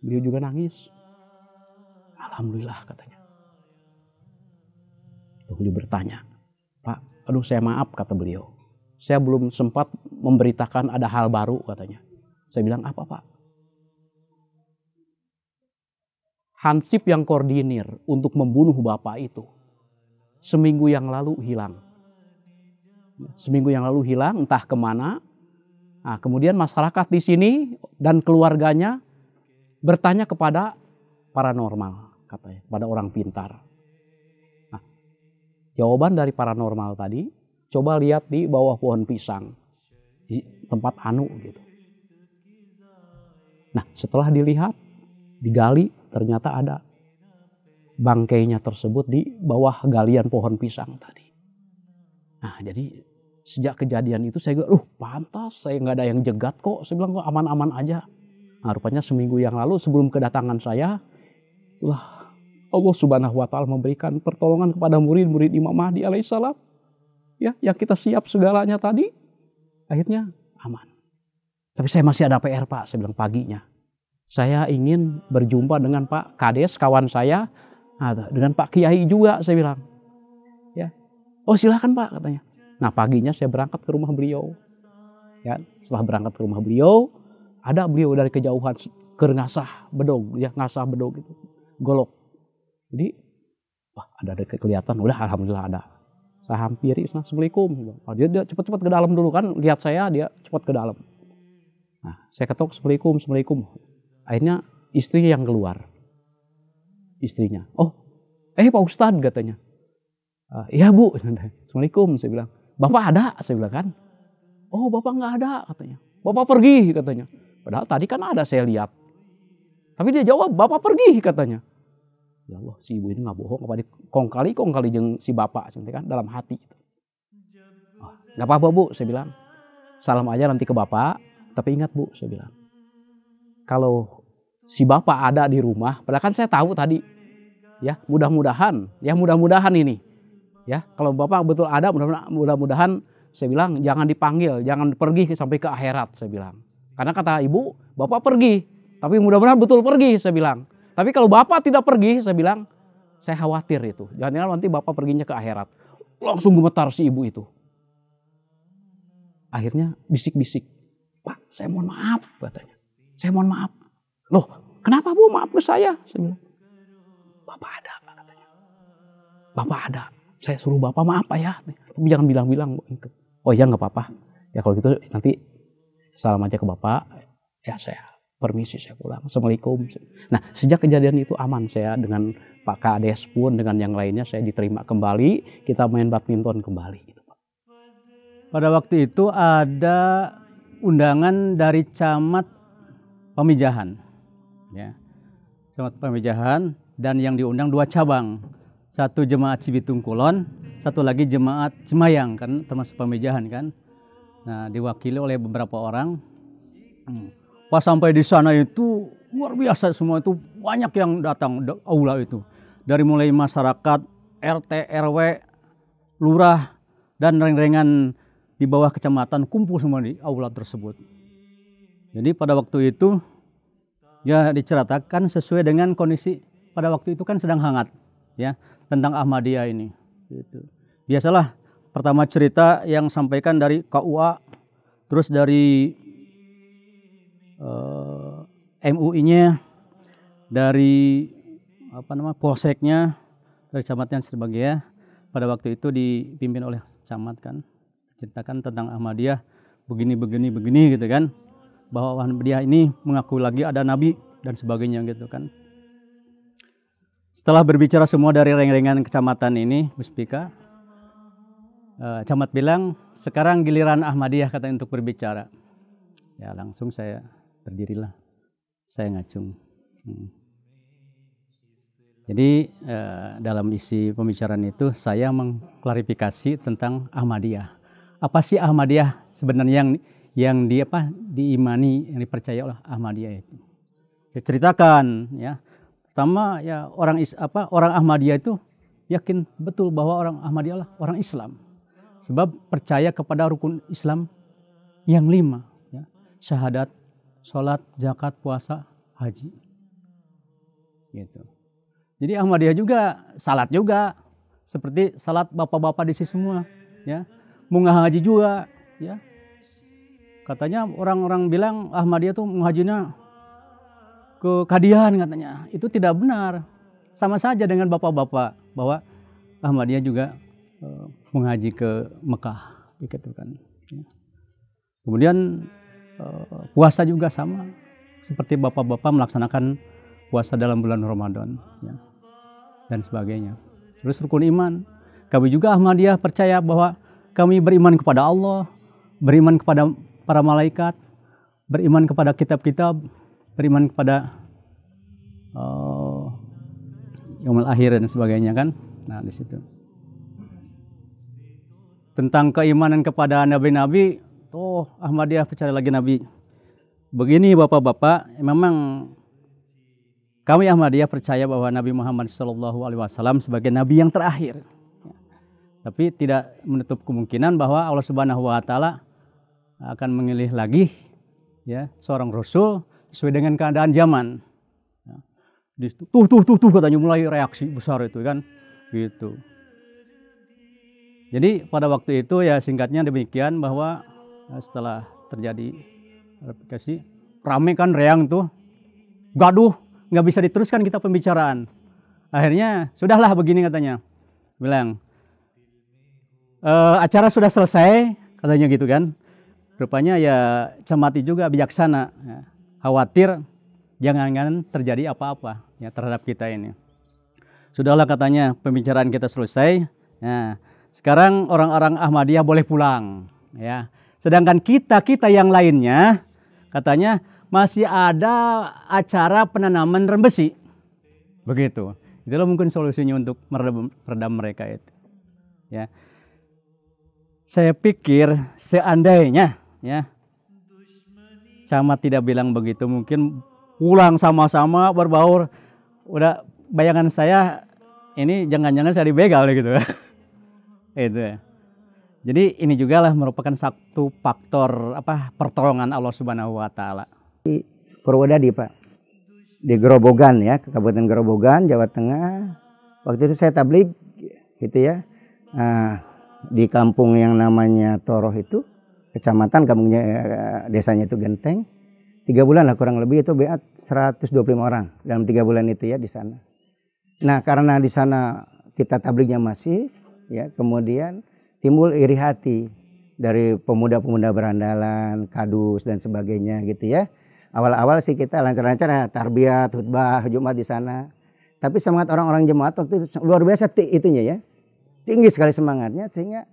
Beliau juga nangis. Alhamdulillah katanya. Tuh beliau bertanya, Pak, aduh saya maaf kata beliau. Saya belum sempat memberitakan ada hal baru katanya. Saya bilang apa Pak? Hansip yang koordinir untuk membunuh Bapak itu seminggu yang lalu hilang. Seminggu yang lalu hilang, entah kemana. Nah, kemudian masyarakat di sini dan keluarganya bertanya kepada paranormal, katanya, pada orang pintar. Nah, jawaban dari paranormal tadi, coba lihat di bawah pohon pisang, di tempat anu gitu. Nah, setelah dilihat, digali, ternyata ada bangkainya tersebut di bawah galian pohon pisang tadi. Nah, jadi sejak kejadian itu saya bilang, pantas saya nggak ada yang jegat kok. Saya bilang kok aman-aman aja. Nah, rupanya seminggu yang lalu sebelum kedatangan saya, itulah Allah Subhanahu wa Ta'ala memberikan pertolongan kepada murid-murid Imam Mahdi alaihissalam. Ya, yang kita siap segalanya tadi, akhirnya aman. Tapi saya masih ada PR, Pak. Saya bilang paginya. Saya ingin berjumpa dengan Pak Kades, kawan saya, dengan Pak Kiai juga, saya bilang. Ya, oh silakan Pak, katanya. Nah, paginya saya berangkat ke rumah beliau. Ya, setelah berangkat ke rumah beliau, ada beliau dari kejauhan ke Ngasah Bedog, ya Ngasah Bedog itu, Golok. Jadi, wah ada kelihatan, udah alhamdulillah ada. Saya hampiri, assalamualaikum. Dia cepat-cepat ke dalam dulu kan, lihat saya dia cepat ke dalam. Nah, saya ketok assalamualaikum. Akhirnya istri yang keluar, istrinya. Oh, Pak Ustadz katanya. Iya Bu, assalamualaikum saya bilang. Bapak ada, saya bilang kan. Oh Bapak nggak ada katanya. Bapak pergi katanya. Padahal tadi kan ada saya lihat. Tapi dia jawab Bapak pergi katanya. Ya Allah si ibu ini nggak bohong. Apa kong kali jeng si bapak kan dalam hati. Oh, nggak apa-apa Bu, saya bilang. Salam aja nanti ke Bapak. Tapi ingat Bu, saya bilang. Kalau si Bapak ada di rumah, padahal kan saya tahu tadi. Ya mudah-mudahan ini. Ya kalau Bapak betul ada, mudah-mudahan. Saya bilang jangan dipanggil, jangan pergi sampai ke akhirat, saya bilang. Karena kata ibu, Bapak pergi. Tapi mudah-mudahan betul pergi, saya bilang. Tapi kalau Bapak tidak pergi, saya bilang, saya khawatir itu. Jangan nanti Bapak perginya ke akhirat. Langsung gemetar si ibu itu. Akhirnya bisik-bisik. Pak, saya mohon maaf, katanya. Saya mohon maaf. Loh, kenapa Bu maaf ke saya? Saya bilang, Bapak ada, katanya. Bapak ada. Saya suruh Bapak maaf Pak ya. Tapi jangan bilang-bilang. Oh iya nggak apa-apa. Ya kalau gitu nanti salam aja ke Bapak. Ya saya permisi saya pulang. Assalamualaikum. Nah sejak kejadian itu aman saya dengan Pak Kades pun dengan yang lainnya saya diterima kembali. Kita main badminton kembali. Gitu, Pak. Pada waktu itu ada undangan dari Camat Pamijahan. Ya. Camat Pamijahan dan yang diundang 2 cabang. Satu jemaat Cibitung Kulon, satu lagi jemaat Cimayang kan termasuk Pamijahan kan. Nah, diwakili oleh beberapa orang. Pas sampai di sana itu luar biasa semua itu banyak yang datang aula itu. Dari mulai masyarakat, RT, RW, lurah dan reng-rengan di bawah kecamatan kumpul semua di aula tersebut. Jadi pada waktu itu ya diceritakan sesuai dengan kondisi pada waktu itu kan sedang hangat ya. Tentang Ahmadiyah ini. Gitu. Biasalah pertama cerita yang sampaikan dari KUA, terus dari MUI-nya, dari Polseknya, dari camatnya sebagai pada waktu itu dipimpin oleh camat kan, ceritakan tentang Ahmadiyah begini gitu kan, bahwa Ahmadiyah ini mengaku lagi ada Nabi dan sebagainya gitu kan. Setelah berbicara semua dari reng-rengan kecamatan ini, Puspika, camat bilang, sekarang giliran Ahmadiyah katanya untuk berbicara. Ya langsung saya berdirilah, saya ngacung. Jadi dalam isi pembicaraan itu saya mengklarifikasi tentang Ahmadiyah. Apa sih Ahmadiyah sebenarnya yang diimani, yang dipercaya oleh Ahmadiyah itu? Saya ceritakan ya. Pertama ya orang Ahmadiyah itu yakin betul bahwa orang Ahmadiyah adalah orang Islam. Sebab percaya kepada rukun Islam yang 5. Ya. Syahadat, sholat, zakat, puasa, haji. Gitu. Jadi Ahmadiyah juga, salat juga. Seperti salat bapak-bapak di sini semua. Ya. Munggah haji juga. Ya. Katanya orang-orang bilang Ahmadiyah tuh menghajinya ke Kadian katanya. Itu tidak benar. Sama saja dengan bapak-bapak bahwa Ahmadiyah juga menghaji ke Mekah gitu kan. Kemudian puasa juga sama seperti bapak-bapak melaksanakan puasa dalam bulan Ramadan ya, dan sebagainya. Terus rukun iman. Kami juga Ahmadiyah percaya bahwa kami beriman kepada Allah, beriman kepada para malaikat, beriman kepada kitab-kitab, beriman kepada yaumul akhir dan sebagainya kan. Nah di situ tentang keimanan kepada nabi-nabi, Ahmadiyah percaya lagi nabi begini Bapak-bapak, memang kami Ahmadiyah percaya bahwa Nabi Muhammad SAW sebagai Nabi yang terakhir. Tapi tidak menutup kemungkinan bahwa Allah Subhanahu Wa Taala akan memilih lagi ya seorang Rasul sesuai dengan keadaan zaman. Tuh katanya mulai reaksi besar itu kan, gitu. Jadi pada waktu itu ya singkatnya demikian bahwa setelah terjadi replikasi, rame kan reang tuh, gaduh. Nggak bisa diteruskan kita pembicaraan. Akhirnya sudahlah begini katanya, bilang acara sudah selesai katanya gitu kan. Rupanya ya Camati juga bijaksana, ya. Khawatir jangan terjadi apa-apa ya terhadap kita ini. Sudahlah katanya pembicaraan kita selesai. Nah, sekarang orang-orang Ahmadiyah boleh pulang ya. Sedangkan kita yang lainnya katanya masih ada acara penanaman rembesi. Begitu. Itulah mungkin solusinya untuk meredam mereka itu. Ya. Saya pikir seandainya ya Camat tidak bilang begitu, mungkin pulang sama-sama berbaur. Udah bayangan saya ini jangan-jangan saya dibegal gitu. Itu ya. Jadi ini juga lah merupakan satu faktor pertolongan Allah Subhanahu Wa Taala. Purwodadi Pak, di Grobogan ya, Kabupaten Grobogan, Jawa Tengah. Waktu itu saya tabligh gitu ya, di kampung yang namanya Toroh itu, kecamatan, kampungnya desanya itu Genteng. 3 bulan lah kurang lebih itu beat 125 orang dalam 3 bulan itu ya di sana. Nah karena di sana kita tablighnya masif ya, kemudian timbul iri hati dari pemuda-pemuda berandalan, kadus dan sebagainya gitu ya. Awal-awal sih kita lancar-lancar ya, tarbiyat, khutbah, Jumat di sana. Tapi semangat orang-orang jemaat waktu itu luar biasa itunya ya. Tinggi sekali semangatnya sehingga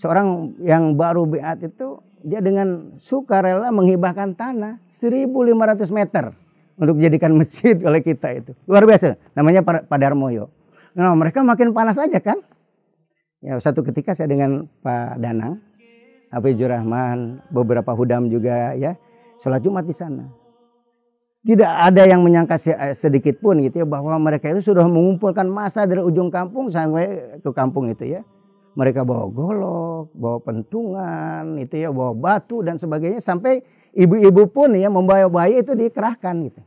seorang yang baru beat itu dia dengan sukarela menghibahkan tanah 1.500 meter untuk dijadikan masjid oleh kita itu. Luar biasa, namanya Padarmoyo. Nah, mereka makin panas aja kan. Ya, satu ketika saya dengan Pak Danang, Hafizur Rahman, beberapa hudam juga ya, sholat Jumat di sana. Tidak ada yang menyangka sedikit pun gitu ya bahwa mereka itu sudah mengumpulkan massa dari ujung kampung sampai ke kampung itu ya. Mereka bawa golok, bawa pentungan, itu ya, bawa batu dan sebagainya sampai ibu-ibu pun ya membawa bayi itu dikerahkan gitu.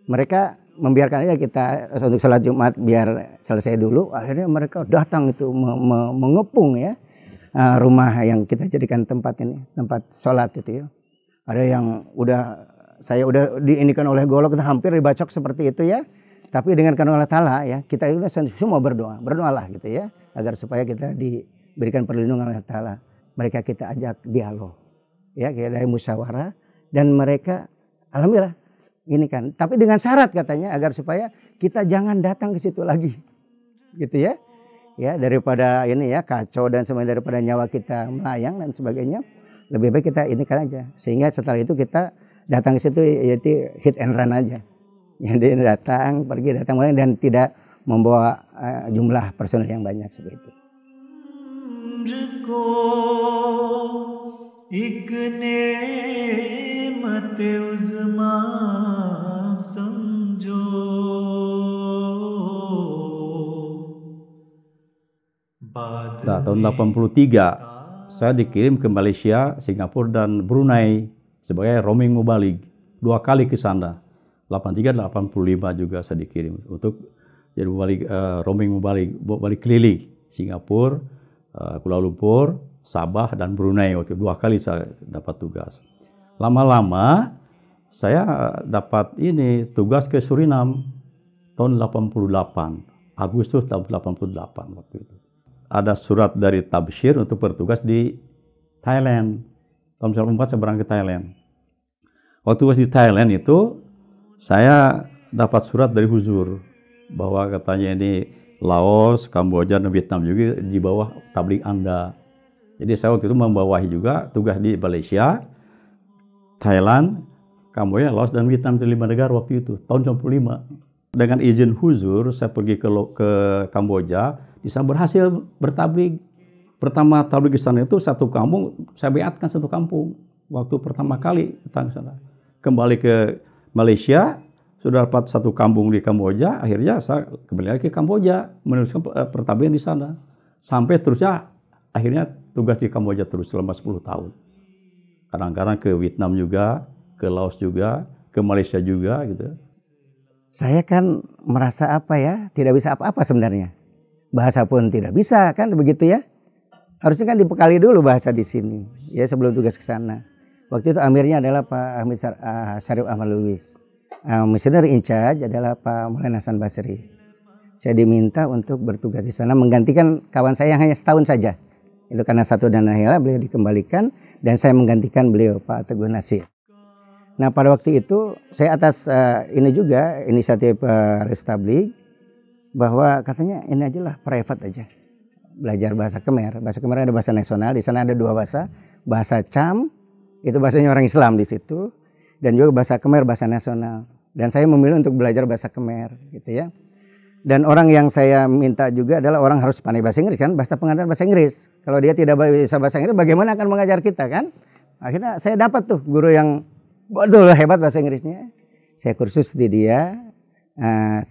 Mereka membiarkan aja kita untuk sholat Jumat biar selesai dulu. Akhirnya mereka datang itu mengepung ya rumah yang kita jadikan tempat ini, tempat sholat itu ya. Ada yang saya udah diinikan oleh golok, kita hampir dibacok seperti itu ya. Tapi dengan karena Allah Ta'ala ya, kita itu semua berdoalah gitu ya. Agar supaya kita diberikan perlindungan Allah Ta'ala. Mereka kita ajak dialog. Ya, kita dari musyawarah. Dan mereka, alhamdulillah, ini kan. Tapi dengan syarat katanya, agar supaya kita jangan datang ke situ lagi. Gitu ya. Ya, daripada ini ya, kacau dan semuanya, daripada nyawa kita melayang dan sebagainya. Lebih baik kita ini kan aja. Sehingga setelah itu kita datang ke situ yaitu hit and run aja. Jadi datang, pergi, datang, mulai dan tidak membawa jumlah personel yang banyak seperti itu. Nah, tahun 83 saya dikirim ke Malaysia, Singapura dan Brunei sebagai roaming mubalik. 2 kali ke sana. 83 dan 85 juga saya dikirim untuk jadi roaming balik keliling Singapura, Kuala Lumpur, Sabah dan Brunei. Waktu 2 kali saya dapat tugas. Lama-lama saya dapat tugas ke Suriname tahun 88, Agustus tahun 88 waktu itu. Ada surat dari Tabsyir untuk bertugas di Thailand. Tahun 94 saya berangkat ke Thailand. Waktu di Thailand itu saya dapat surat dari Huzur bahwa katanya ini Laos, Kamboja, dan Vietnam juga di bawah tabligh Anda. Jadi saya waktu itu membawahi juga tugas di Malaysia, Thailand, Kamboja, Laos, dan Vietnam, 5 negara waktu itu, tahun 95. Dengan izin Huzur, saya pergi ke Kamboja, bisa berhasil bertabligh. Pertama tabligh di sana itu satu kampung, saya beatkan satu kampung. waktu pertama kali datang ke sana. Kembali ke Malaysia, sudah dapat satu kampung di Kamboja, akhirnya saya kembali lagi ke Kamboja, meneruskan pertanian di sana. Sampai terusnya, akhirnya tugas di Kamboja terus selama 10 tahun. Kadang-kadang ke Vietnam juga, ke Laos juga, ke Malaysia juga gitu. Saya kan merasa apa ya, tidak bisa apa-apa sebenarnya. Bahasa pun tidak bisa kan begitu ya. Harusnya kan dibekali dulu bahasa di sini ya sebelum tugas ke sana. Waktu itu amirnya adalah Pak Ahmad Syarif Ahmad Lubis. Missionary in charge adalah Pak Maulana Hasan Basri. Saya diminta untuk bertugas di sana menggantikan kawan saya yang hanya setahun saja. Itu karena satu dana hela beliau dikembalikan dan saya menggantikan beliau Pak Teguh Nasir. Nah pada waktu itu saya atas ini juga inisiatif Restablik bahwa katanya ini aja lah private aja belajar bahasa Khmer. Bahasa Khmer ada bahasa nasional, di sana ada 2 bahasa, bahasa Cham itu bahasanya orang Islam di situ dan juga bahasa Khmer bahasa nasional. Dan saya memilih untuk belajar bahasa Khmer gitu ya. Dan orang yang saya minta juga adalah orang harus pandai bahasa Inggris kan, bahasa pengantar bahasa Inggris. Kalau dia tidak bisa bahasa Inggris bagaimana akan mengajar kita kan? Akhirnya saya dapat tuh guru yang betul hebat bahasa Inggrisnya. Saya kursus di dia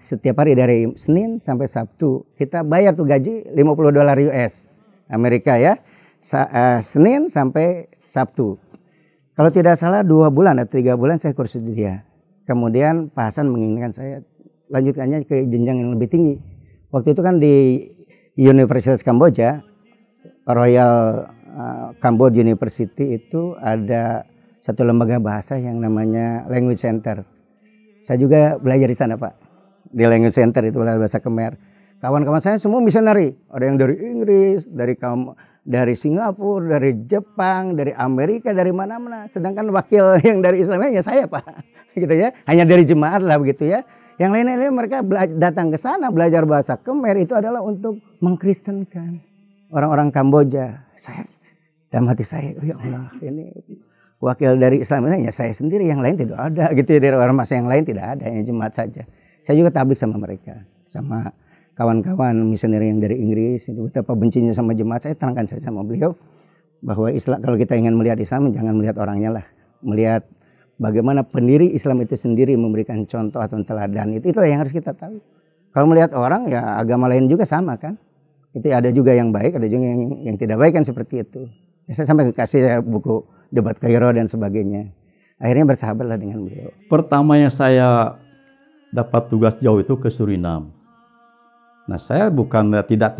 setiap hari dari Senin sampai Sabtu. Kita bayar tuh gaji $50 US Amerika ya. Senin sampai Sabtu. Kalau tidak salah 2 bulan atau 3 bulan saya kursus di dia. Kemudian Pak Hasan menginginkan saya lanjutkannya ke jenjang yang lebih tinggi. Waktu itu kan di Universitas Kamboja, Royal Cambodia University itu ada satu lembaga bahasa yang namanya Language Center. Saya juga belajar di sana Pak. Di Language Center itu belajar bahasa Khmer. Kawan-kawan saya semua misionari. Ada yang dari Inggris, dari Singapura, dari Jepang, dari Amerika, dari mana-mana. Sedangkan wakil yang dari Islamnya ya saya Pak. Gitu ya. Hanya dari jemaat lah begitu ya. Yang lain-lain mereka datang ke sana belajar bahasa Khmer itu adalah untuk mengkristenkan orang-orang Kamboja. Saya dalam hati saya, oh ya Allah ini wakil dari Islam ini ya saya sendiri, yang lain tidak ada gitu ya, dari orang masa yang lain tidak ada, hanya jemaat saja. Saya juga tablik sama mereka, sama kawan-kawan misioner yang dari Inggris, itu betapa bencinya sama jemaat. Saya terangkan saja sama beliau bahwa Islam, kalau kita ingin melihat Islam jangan melihat orangnya lah, melihat bagaimana pendiri Islam itu sendiri memberikan contoh atau teladan. Itulah yang harus kita tahu. Kalau melihat orang ya agama lain juga sama kan, itu ada juga yang baik, ada juga yang tidak baik kan, seperti itu. Saya sampai kasih buku debat Kairo dan sebagainya. Akhirnya bersahabatlah dengan beliau. Pertama yang saya dapat tugas jauh itu ke Suriname. Nah saya bukan tidak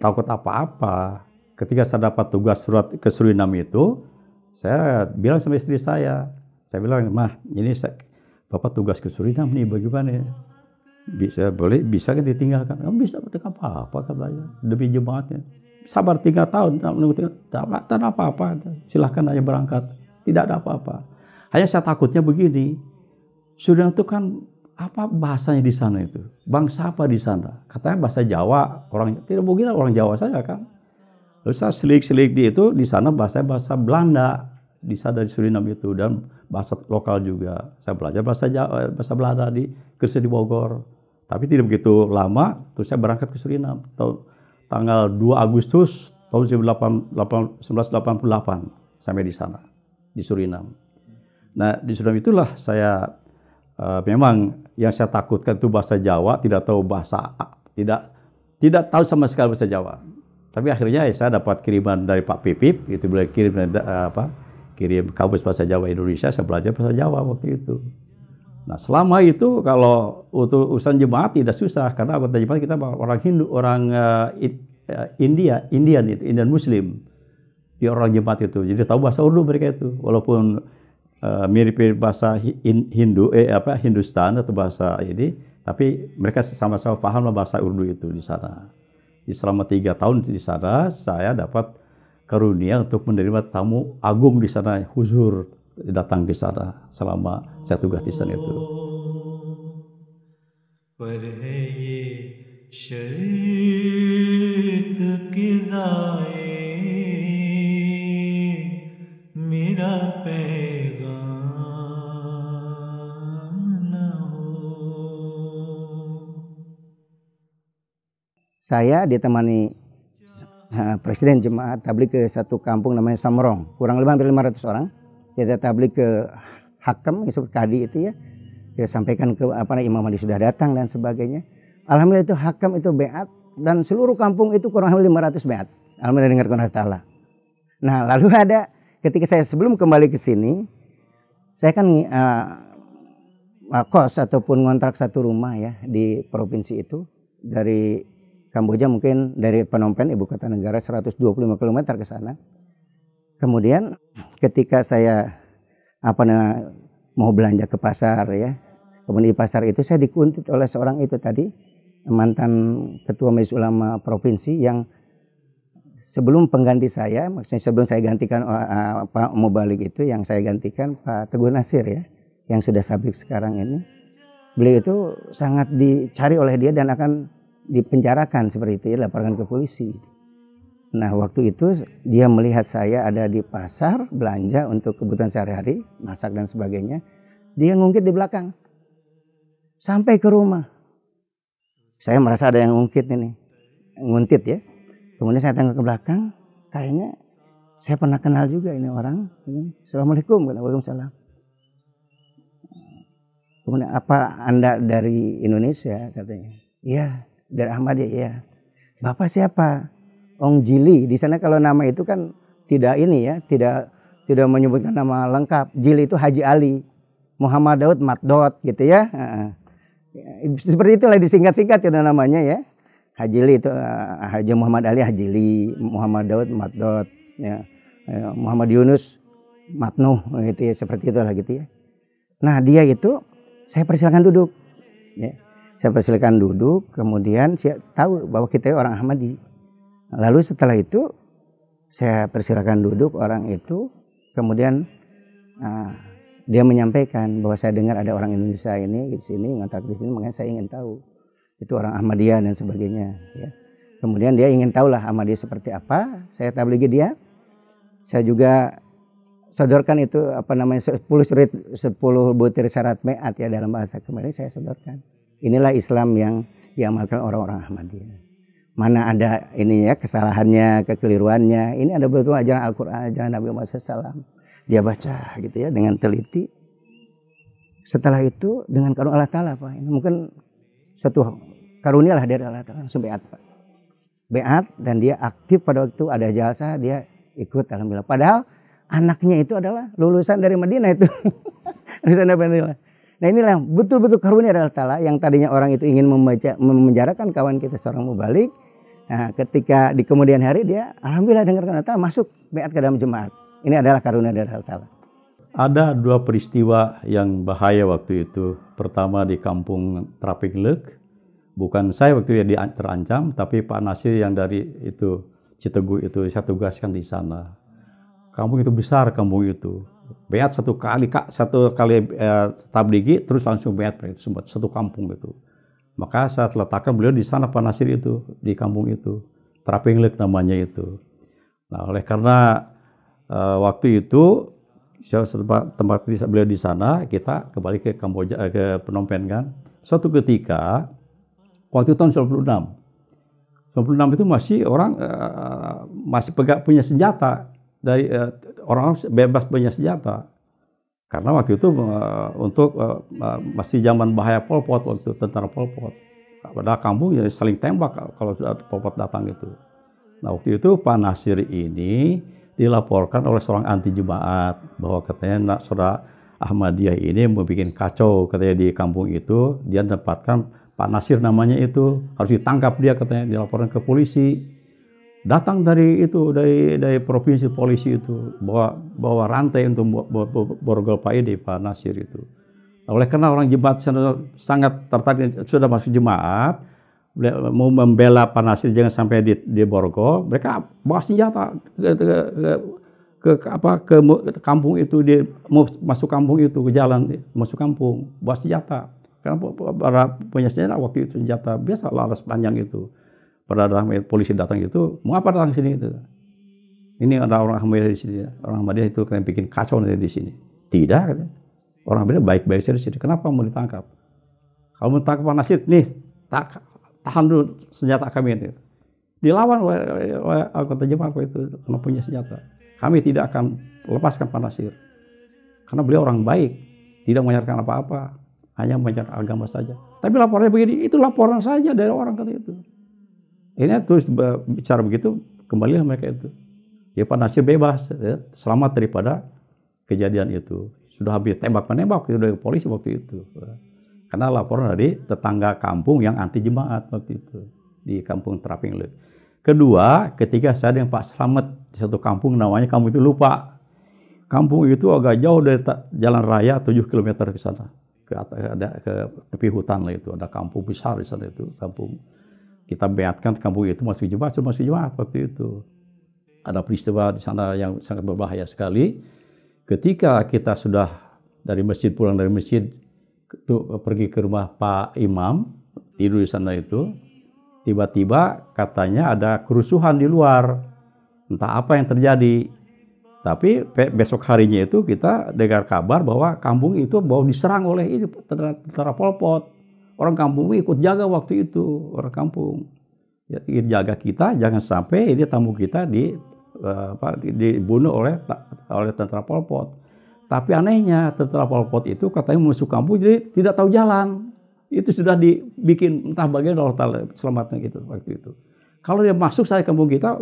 takut apa-apa. Ketika saya dapat tugas surat ke Suriname itu, saya bilang sama istri saya bilang, Mah, ini Bapak tugas ke Suriname nih, bagaimana ya? Bisa kan ditinggalkan? Oh, bisa, tidak apa-apa katanya, demi jemaatnya. Sabar 3 tahun, tak apa-apa, silahkan aja berangkat, tidak ada apa-apa. Hanya saya takutnya begini, Suriname itu kan apa bahasanya di sana itu? Bangsa apa di sana? Katanya bahasa Jawa, orang tidak mungkin orang Jawa saja kan. Lalu saya selik-selik di sana bahasa Belanda di sana, dari Suriname itu, dan bahasa lokal juga. Saya belajar bahasa Jawa, bahasa Belanda di Kristen di Bogor. Tapi tidak begitu lama, terus saya berangkat ke Suriname. Tanggal 2 Agustus tahun 1988 sampai di sana, di Suriname. Nah, di Suriname itulah saya memang yang saya takutkan itu bahasa Jawa, tidak tahu bahasa, tidak tahu sama sekali bahasa Jawa. Tapi akhirnya saya dapat kiriman dari Pak Pipip, itu beliau kirim kamus bahasa Jawa Indonesia, saya belajar bahasa Jawa waktu itu. Nah, selama itu kalau untuk urusan jemaat tidak susah, karena anggota jemaat kita orang Hindu, orang Indian Muslim, di orang jemaat itu. Jadi tahu bahasa Urdu mereka itu, walaupun mirip bahasa Hindustan atau bahasa ini, tapi mereka sama-sama paham bahasa Urdu itu di sana. Selama 3 tahun di sana, saya dapat karunia untuk menerima tamu agung di sana, huzur datang ke sana selama saya tugas di sana itu. Saya ditemani Presiden Jemaat Tabligh ke satu kampung namanya Samrong, kurang lebih hampir 500 orang. kita tabligh ke hakam, disebut kadi itu ya. Kita sampaikan ke Imam Mahdi sudah datang dan sebagainya. Alhamdulillah itu hakam itu beat dan seluruh kampung itu kurang lebih 500 beat. Alhamdulillah dengar Allah Ta'ala. Nah lalu ada ketika saya sebelum kembali ke sini, saya kan kos ataupun ngontrak satu rumah ya di provinsi itu. Dari Kamboja mungkin dari Phnom Penh ibu kota negara 125 km ke sana. Kemudian ketika saya mau belanja ke pasar ya, kemudian di pasar itu saya dikuntit oleh seorang itu tadi mantan ketua Majelis Ulama provinsi yang sebelum pengganti saya, maksudnya sebelum saya gantikan Pak Mubalik itu yang saya gantikan Pak Teguh Nasir ya, yang sudah sabik sekarang ini. Beliau itu sangat dicari oleh dia dan akan dipenjarakan seperti itu ya, laporkan ke polisi. Nah waktu itu dia melihat saya ada di pasar belanja untuk kebutuhan sehari-hari, masak dan sebagainya. Dia ngungkit di belakang. Sampai ke rumah. Saya merasa ada yang nguntit ya. Kemudian saya tengok ke belakang, kayaknya saya pernah kenal juga ini orang. Assalamualaikum, waalaikumsalam. Kemudian apa Anda dari Indonesia katanya? Iya, dari Ahmadiyah. Iya. Bapak siapa? Ong Jili. Di sana kalau nama itu kan tidak tidak menyebutkan nama lengkap. Jili itu Haji Ali, Muhammad Daud Matdot gitu ya. Seperti itulah disingkat-singkat ya namanya ya. Haji Ali itu Haji Muhammad Ali Hajili, Muhammad Daud Matdot, ya. Muhammad Yunus Matnuh gitu ya, seperti itulah gitu ya. Nah dia itu saya persilakan duduk, ya. Saya persilakan duduk, kemudian saya tahu bahwa kita orang Ahmadi. Lalu setelah itu saya persilakan duduk orang itu, kemudian dia menyampaikan bahwa saya dengar ada orang Indonesia ini di sini ngontrak di sini, makanya saya ingin tahu itu orang Ahmadiyah dan sebagainya. Ya. Kemudian dia ingin tahu lah Ahmadiyah seperti apa. Saya tablighi dia. Saya juga sodorkan itu 10 butir syarat me'at ya dalam bahasa kemarin saya sodorkan. Inilah Islam yang diamalkan orang-orang Ahmadiyah. Mana ada ini ya kesalahannya, kekeliruannya. Ini ada betul ajaran Al-Quran, ajaran Nabi Muhammad SAW. Dia baca gitu ya dengan teliti. Setelah itu dengan karunia Allah Ta'ala Pak. Ini mungkin suatu karunia lah dari Allah Ta'ala. Langsung beat Pak. Beat dan dia aktif pada waktu ada jalsa dia ikut alhamdulillah. Padahal anaknya itu adalah lulusan dari Madinah itu. Lulusan dari Madinah. Nah inilah betul-betul karunia dari Allah Ta'ala yang tadinya orang itu ingin memenjarakan kawan kita seorang mubalik. Nah ketika di kemudian hari dia alhamdulillah dengarkan Allah Ta'ala masuk beat ke dalam jemaat. Ini adalah karunia dari Allah Ta'ala. Ada dua peristiwa yang bahaya waktu itu. Pertama di kampung Trapinglek. Bukan saya waktu itu terancam, tapi Pak Nasir yang dari itu Citegu itu saya tugaskan di sana. Kampung itu besar kampung itu. Beat satu kali tablighi terus langsung beat satu kampung itu. Maka saya letakkan beliau di sana Pak Nasir itu di kampung itu. Trapinglek namanya itu. Nah oleh karena waktu itu tempat beliau di sana, kita kembali ke Kamboja, ke Phnom Penh kan. Suatu ketika, waktu tahun 96 itu masih orang masih punya senjata dari orang bebas punya senjata. Karena waktu itu untuk masih zaman bahaya Pol Pot waktu tentara Pol Pot. Pada kampung ya saling tembak kalau sudah Pol Pot datang itu. Nah waktu itu Pak Nasir ini dilaporkan oleh seorang anti jemaat bahwa katanya saudara Ahmadiyah ini membuat kacau katanya di kampung itu. Dia dapatkan Pak Nasir namanya itu harus ditangkap dia katanya, dilaporkan ke polisi. Datang dari provinsi polisi itu bawa rantai untuk borgol Pak Edi Pak Nasir itu. Oleh karena orang jemaat sangat tertarik sudah masuk jemaat, mau membela Pak Nasir jangan sampai di borgol, mereka bawa senjata ke kampung itu, dia mau masuk kampung itu ke jalan masuk kampung bawa senjata. Karena para punya senjata waktu itu senjata biasa laras panjang itu. Pada datang polisi datang itu, mau apa datang sini itu? Ini ada orang Ahmadiyah di sini. Orang Ahmadiyah itu kalian bikin kacau nanti di sini. Tidak, katanya. Orang Ahmadiyah baik-baik saja di sini. Kenapa mau ditangkap? Kalau mau tangkap Pak Nasir, nih tahan dulu senjata kami itu. Dilawan oleh anggota jemaat itu karena punya senjata. Kami tidak akan lepaskan Pak Nasir. Karena beliau orang baik, tidak mengajarkan apa-apa, hanya mengajarkan agama saja. Tapi laporannya begini, itu laporan saja dari orang kata itu. Ini terus bicara begitu, kembalilah mereka itu. Ya Pak Nasir bebas, ya, selamat daripada kejadian itu. Sudah habis tembak-menembak itu dari polisi waktu itu. Karena laporan dari tetangga kampung yang anti jemaat waktu itu di kampung Traping. Kedua, ketika saya dengan Pak Slamet di satu kampung namanya, kampung itu lupa. Kampung itu agak jauh dari jalan raya 7 km ke sana. Ke tepi hutan lah itu. Ada kampung besar di sana itu, kampung. Kita beatkan kampung itu masuk jemaat waktu itu. Ada peristiwa di sana yang sangat berbahaya sekali. Ketika kita sudah dari masjid, pulang dari masjid, pergi ke rumah Pak Imam, tidur di sana itu, tiba-tiba katanya ada kerusuhan di luar. Entah apa yang terjadi. Tapi besok harinya itu kita dengar kabar bahwa kampung itu diserang oleh tentara Pol Pot. Orang kampung ikut jaga waktu itu, orang kampung. Ya, jaga kita, jangan sampai ini tamu kita dibunuh oleh tentara Pol Pot. Tapi anehnya tentara Pol Pot itu katanya masuk kampung jadi tidak tahu jalan. Itu sudah dibikin entah bagian Allah Ta'ala selamatnya gitu waktu itu. Kalau dia masuk saya kampung kita,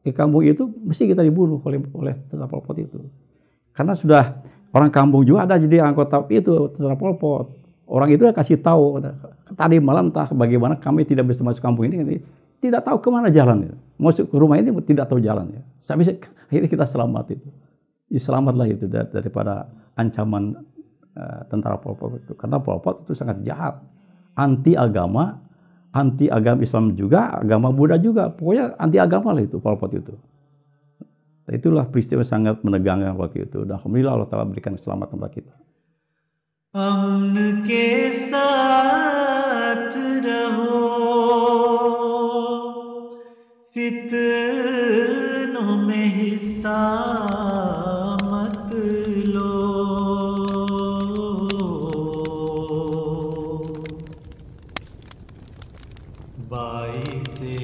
di kampung itu mesti kita dibunuh oleh tentara Pol Pot itu. Karena sudah orang kampung juga ada jadi anggota itu tentara Pol Pot. Orang itu kasih tahu tadi malam entah bagaimana kami tidak bisa masuk kampung ini, tidak tahu kemana jalan. Masuk ke rumah ini tidak tahu jalan ya. Sampai akhirnya kita selamat itu. Selamatlah itu daripada ancaman tentara Pol Pot itu. Karena Pol Pot itu sangat jahat, anti agama Islam juga, agama Buddha juga. Pokoknya anti agama lah itu Pol Pot itu. Itulah peristiwa sangat menegangkan waktu itu. Dan alhamdulillah Allah Ta'ala berikan keselamatan kepada kita. अमन के साथ रहो, फितनों में हिस्सा मत लो। बाइसे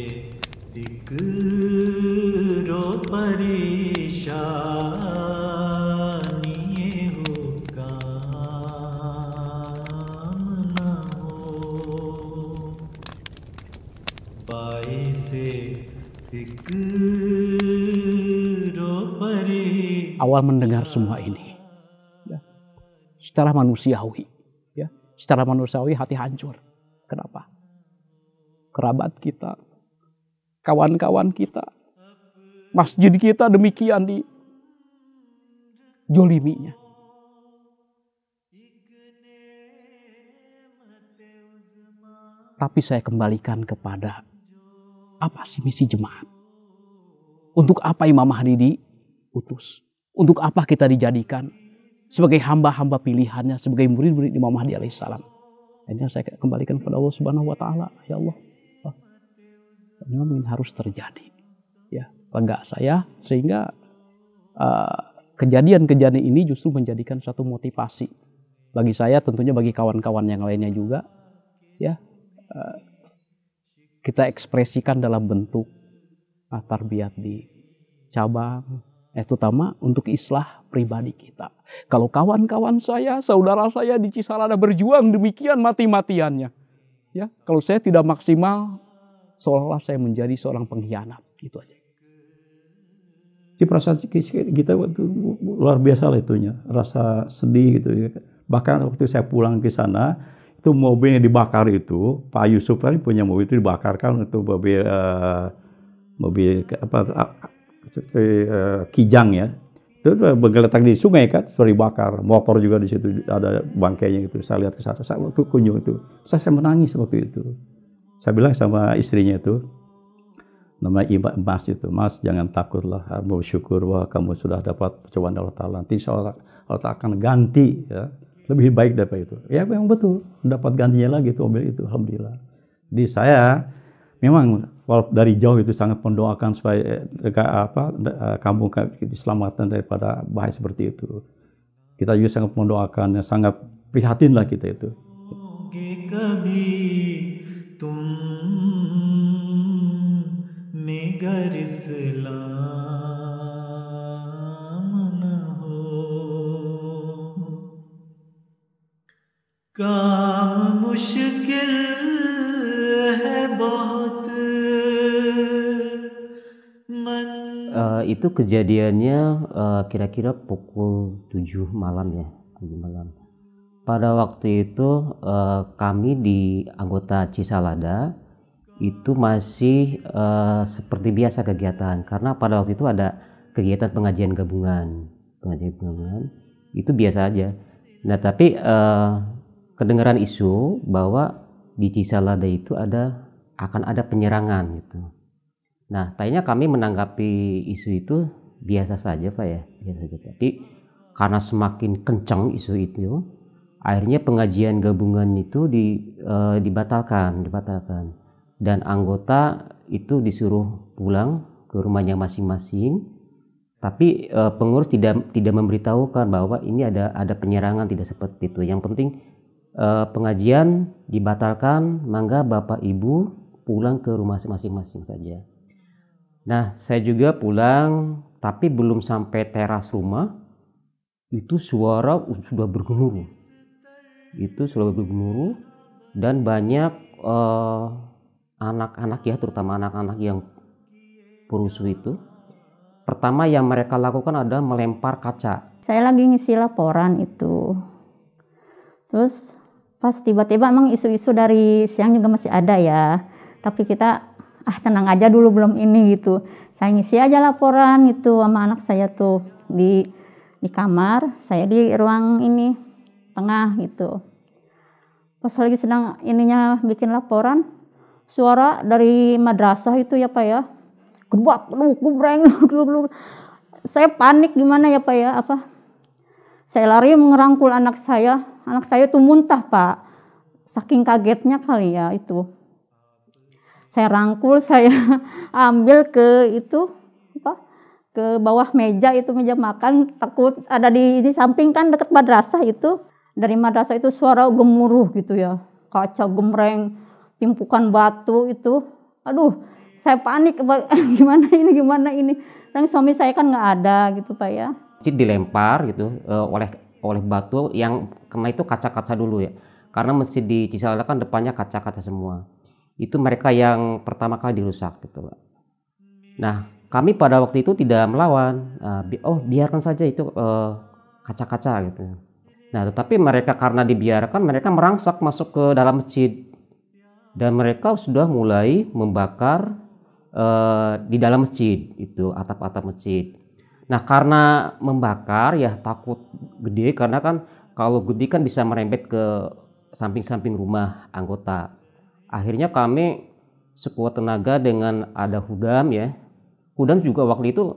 फिक्रो परेशानी हो काम न हो। बाइसे फिक्रो परेशानी। Awal mendengar semua ini, ya, secara manusiawi, hati hancur. Kenapa? Kerabat kita, kawan-kawan kita, masjid kita demikian dijoliminya. Tapi saya kembalikan kepada apa sih misi jemaat? Untuk apa Imam Mahdi diutus? Untuk apa kita dijadikan sebagai hamba-hamba pilihannya, sebagai murid-murid Imam Mahdi alaihissalam? Ini saya kembalikan kepada Allah Subhanahu wa Ta'ala. Ya Allah, memang ini harus terjadi. Ya, lega saya sehingga kejadian-kejadian ini justru menjadikan satu motivasi bagi saya, tentunya bagi kawan-kawan yang lainnya juga. Ya, kita ekspresikan dalam bentuk tarbiyat di cabang, terutama untuk islah pribadi kita. Kalau kawan-kawan saya, saudara saya di Cisarada berjuang demikian mati-matiannya, ya, kalau saya tidak maksimal, seolah-olah saya menjadi seorang pengkhianat, gitu aja. Di perasaan kita itu luar biasa lah itunya, rasa sedih gitu ya. Bahkan waktu saya pulang ke sana, itu mobilnya dibakar itu, Pak Yusuf tadi punya mobil itu dibakarkan, itu mobil Kijang ya. Itu bergeletak di sungai kan, sudah dibakar. Motor juga di situ ada bangkainya gitu. Saya lihat ke sana, saya waktu kunjung itu, saya menangis waktu itu. Saya bilang sama istrinya itu, nama Mas itu, Mas jangan takutlah, bersyukur bahwa kamu sudah dapat percobaan Allah Ta'ala. Nanti Allah Ta'ala akan ganti ya, lebih baik daripada itu. Ya memang betul, dapat gantinya lagi itu mobil itu, alhamdulillah. Jadi saya memang dari jauh itu sangat mendoakan supaya kampung diselamatkan daripada bahaya seperti itu. Kita juga sangat mendoakan, sangat prihatin lah kita itu. काम मुश्किल है बहुत Itu kejadiannya kira-kira pukul 7 malam ya, 7 malam. Pada waktu itu kami di anggota Cisalada itu masih seperti biasa kegiatan, karena pada waktu itu ada kegiatan pengajian gabungan itu biasa aja. Nah tapi kedengaran isu bahwa di Cisalada itu akan ada penyerangan gitu. Nah tadinya kami menanggapi isu itu biasa saja Pak ya, biasa saja. Tapi karena semakin kencang isu itu, akhirnya pengajian gabungan itu dibatalkan, dan anggota itu disuruh pulang ke rumahnya masing-masing. Tapi pengurus tidak memberitahukan bahwa ini ada penyerangan, tidak seperti itu. Yang penting pengajian dibatalkan, mangga Bapak Ibu pulang ke rumah masing-masing saja. Nah saya juga pulang, tapi belum sampai teras rumah itu suara sudah bergemuruh. Dan banyak anak-anak ya, terutama anak-anak yang perusuh itu. Pertama yang mereka lakukan adalah melempar kaca. Saya lagi ngisi laporan itu. Terus pas tiba-tiba emang isu-isu dari siang juga masih ada ya. Tapi kita tenang aja dulu, belum ini gitu. Saya ngisi aja laporan itu sama anak saya tuh di kamar, saya di ruang ini tengah gitu. Pas lagi sedang ininya bikin laporan, suara dari madrasah itu ya Pak ya, gerbak, gubreng. Saya panik gimana ya Pak ya, saya lari mengerangkul anak saya tuh muntah Pak, saking kagetnya kali ya itu. Saya rangkul, saya ambil ke itu ke bawah meja itu, meja makan, takut ada di samping kan dekat madrasah itu. Dari madrasah itu suara gemuruh gitu ya, kaca gemreng, timpukan batu itu. Aduh, saya panik, gimana ini. Dan suami saya kan nggak ada gitu Pak ya. Dilempar gitu oleh batu yang kena itu kaca-kaca dulu ya. Karena masjid di Cisalada kan depannya kaca-kaca semua. Itu mereka yang pertama kali dirusak gitu Pak. Nah kami pada waktu itu tidak melawan, biarkan saja itu kaca-kaca gitu. Nah tetapi mereka karena dibiarkan, mereka merangsak masuk ke dalam masjid. Dan mereka sudah mulai membakar di dalam masjid itu, atap-atap masjid. Nah karena membakar ya takut gede, karena kan kalau gede kan bisa merembet ke samping-samping rumah anggota. Akhirnya kami sekuat tenaga dengan ada Hudam ya. Hudam juga waktu itu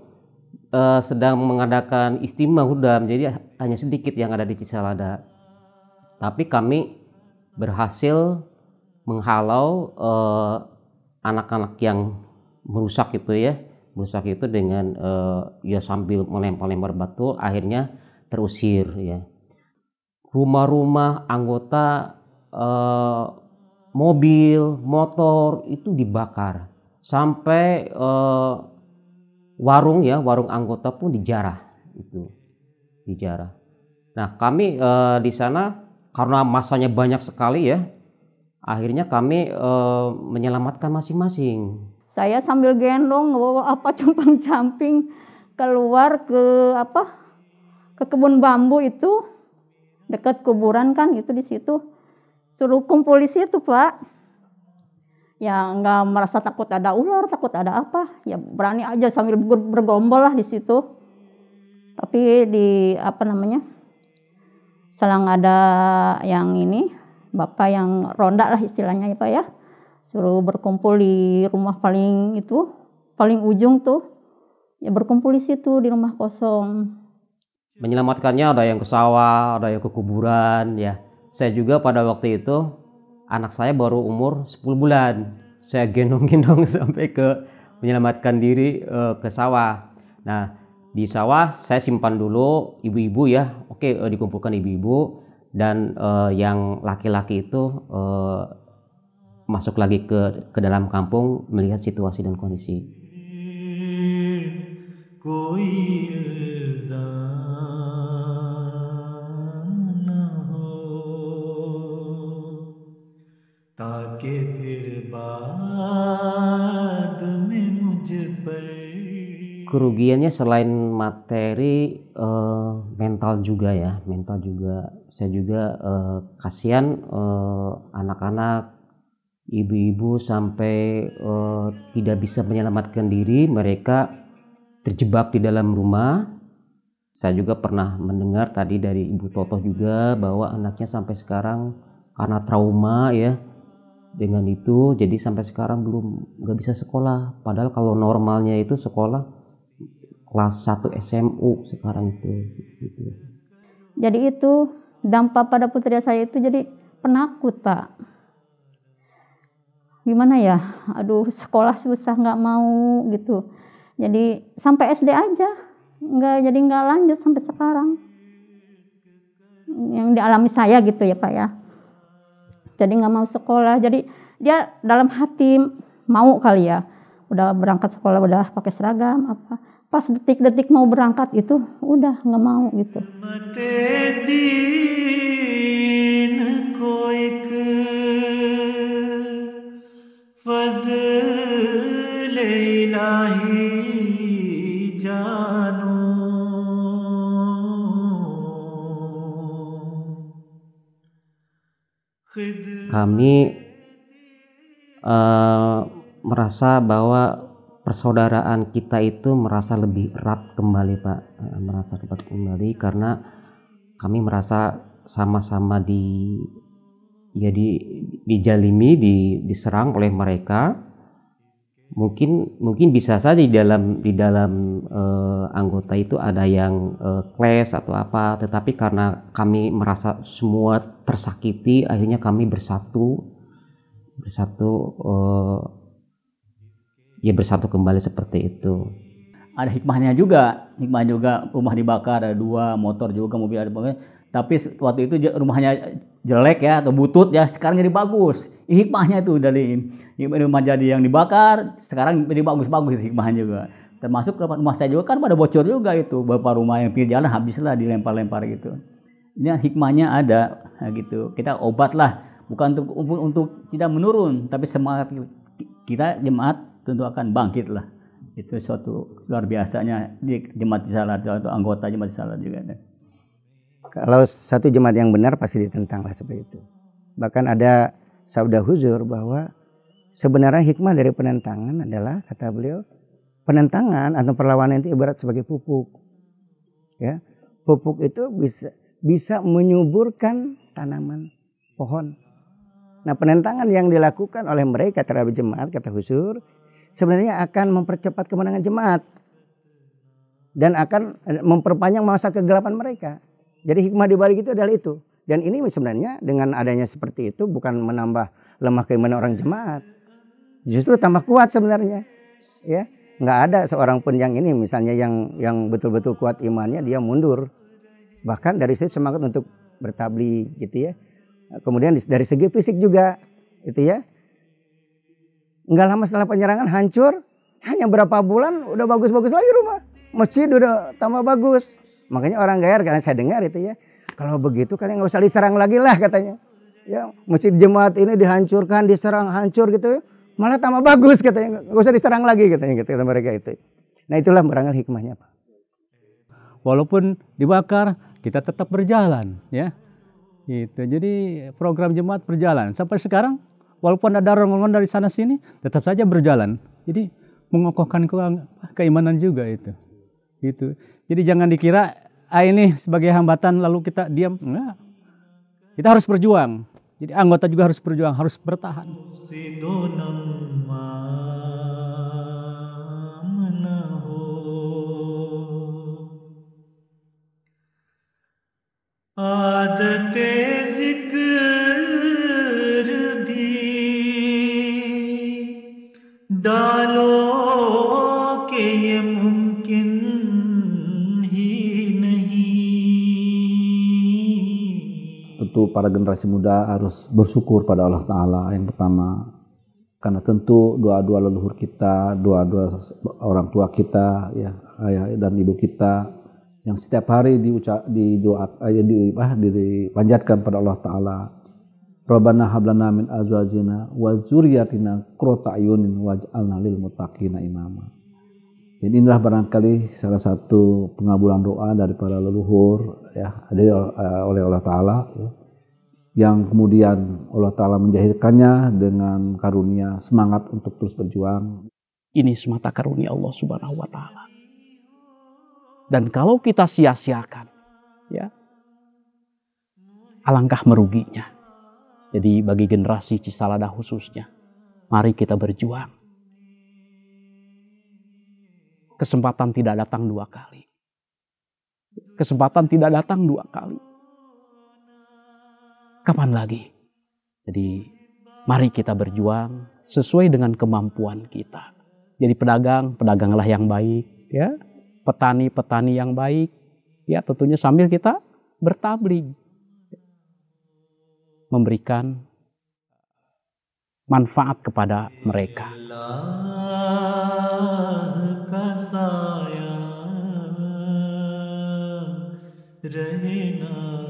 sedang mengadakan istimewa Hudam, jadi hanya sedikit yang ada di Cisalada. Tapi kami berhasil menghalau anak-anak yang merusak itu dengan ya sambil melempar batu, akhirnya terusir ya. Rumah-rumah anggota, mobil, motor itu dibakar, sampai warung anggota pun dijarah. Nah kami di sana karena masanya banyak sekali ya, akhirnya kami menyelamatkan masing-masing. Saya sambil gendong bawa compang-camping keluar ke kebun bambu itu dekat kuburan kan itu, di situ suruh kumpul di situ Pak. Ya nggak merasa takut ada ular, takut ada apa, ya berani aja sambil bergombol lah di situ. Tapi selang ada yang ini, bapak yang ronda lah istilahnya ya Pak ya, suruh berkumpul di rumah paling ujung tuh, ya berkumpul di situ di rumah kosong. Menyelamatkannya ada yang ke sawah, ada yang ke kuburan ya. Saya juga pada waktu itu anak saya baru umur 10 bulan. Saya gendong-gendong sampai ke menyelamatkan diri ke sawah. Nah, di sawah saya simpan dulu ibu-ibu ya. Oke, dikumpulkan ibu-ibu, dan yang laki-laki itu masuk lagi ke dalam kampung melihat situasi dan kondisi. याद में मुझ पर Kerugiannya selain materi, mental juga ya, mental juga. Saya juga kasihan anak-anak, ibu-ibu sampai tidak bisa menyelamatkan diri, mereka terjebak di dalam rumah. Saya juga pernah mendengar tadi dari Ibu Totoh juga bahwa anaknya sampai sekarang karena trauma ya dengan itu, jadi sampai sekarang belum nggak bisa sekolah. Padahal kalau normalnya itu sekolah kelas 1 SMU sekarang itu gitu. Jadi itu dampak pada putri saya itu jadi penakut, Pak. Gimana ya? Aduh, sekolah susah nggak mau gitu. Jadi sampai SD aja, nggak lanjut sampai sekarang. Yang dialami saya gitu ya, Pak ya. Jadi nggak mau sekolah. Jadi dia dalam hati mau kali ya. Udah berangkat sekolah, udah pakai seragam apa. Pas detik-detik mau berangkat itu udah nggak mau gitu. Kami merasa bahwa persaudaraan kita itu merasa lebih erat kembali, Pak, merasa erat kembali karena kami merasa sama-sama dijalimi, diserang oleh mereka. Mungkin bisa saja di dalam anggota itu ada yang clash atau apa, tetapi karena kami merasa semua tersakiti, akhirnya kami bersatu bersatu kembali seperti itu. Ada hikmahnya juga rumah dibakar, ada 2 motor juga, mobil ada, tapi waktu itu rumahnya jelek ya atau butut ya, sekarang jadi bagus. Hikmahnya itu dari rumah jadi yang dibakar sekarang jadi bagus hikmahnya juga. Termasuk rumah saya juga kan pada bocor juga itu, beberapa rumah yang pinggir jalan habislah dilempar-lempar gitu. Ini hikmahnya ada gitu. Kita obat lah, bukan untuk tidak menurun, tapi semangat kita jemaat tentu akan bangkit lah. Itu suatu luar biasanya di jemaat risalah atau anggota jemaat risalah juga. Kalau satu jemaat yang benar pasti ditentang lah seperti itu. Bahkan ada sabda Huzur bahwa sebenarnya hikmah dari penentangan adalah, kata beliau, penentangan atau perlawanan itu ibarat sebagai pupuk. Ya, pupuk itu bisa menyuburkan tanaman pohon. Nah, penentangan yang dilakukan oleh mereka terhadap jemaat, kata Huzur, sebenarnya akan mempercepat kemenangan jemaat dan akan memperpanjang masa kegelapan mereka. Jadi hikmah di balik itu adalah itu. Dan ini sebenarnya dengan adanya seperti itu bukan menambah lemah keimanan orang jemaat, justru tambah kuat sebenarnya. Ya, nggak ada seorang pun yang ini misalnya yang betul-betul kuat imannya dia mundur. Bahkan dari situ semangat untuk bertabligh gitu ya. Kemudian dari segi fisik juga itu ya. Nggak lama setelah penyerangan hancur, hanya berapa bulan udah bagus-bagus lagi rumah. Masjid udah tambah bagus. Makanya orang Gair, karena saya dengar itu ya, kalau begitu kalian nggak usah diserang lagi lah katanya. Ya, masjid jemaat ini dihancurkan, diserang, hancur gitu ya. Malah tambah bagus katanya, nggak usah diserang lagi katanya gitu kata mereka itu. Nah itulah barangkali hikmahnya, Pak. Walaupun dibakar, kita tetap berjalan ya. Gitu. Jadi program jemaat berjalan sampai sekarang. Walaupun ada rombongan dari sana sini, tetap saja berjalan. Jadi mengokohkan keimanan juga itu. Gitu. Jadi jangan dikira ini sebagai hambatan lalu kita diam. Enggak. Kita harus berjuang. Jadi anggota juga harus berjuang, harus bertahan. डालो के ये मुमकिन ही नहीं. Tentu para generasi muda harus bersyukur pada Allah Ta'ala yang pertama. Karena tentu doa-doa leluhur kita, doa-doa orang tua kita, ya, ayah dan ibu kita yang setiap hari dipanjatkan pada Allah Ta'ala. Rabbana hab lana min azwajina wa dzurriyyatina qurrata a'yunin waj'alna lil muttaqina imama. Jadi inilah barangkali salah satu pengabulan doa dari para leluhur ya, oleh Allah Ta'ala ya, yang kemudian Allah Ta'ala menjahirkannya dengan karunia semangat untuk terus berjuang. Ini semata karunia Allah Subhanahu wa Ta'ala. Dan kalau kita sia-siakan, ya, alangkah meruginya. Jadi bagi generasi Cisalada khususnya, mari kita berjuang. Kesempatan tidak datang dua kali. Kesempatan tidak datang dua kali. Kapan lagi? Jadi mari kita berjuang sesuai dengan kemampuan kita. Jadi pedagang, pedaganglah yang baik, ya. Petani, petani yang baik, ya, tentunya sambil kita bertabligh, memberikan manfaat kepada mereka. रहे ना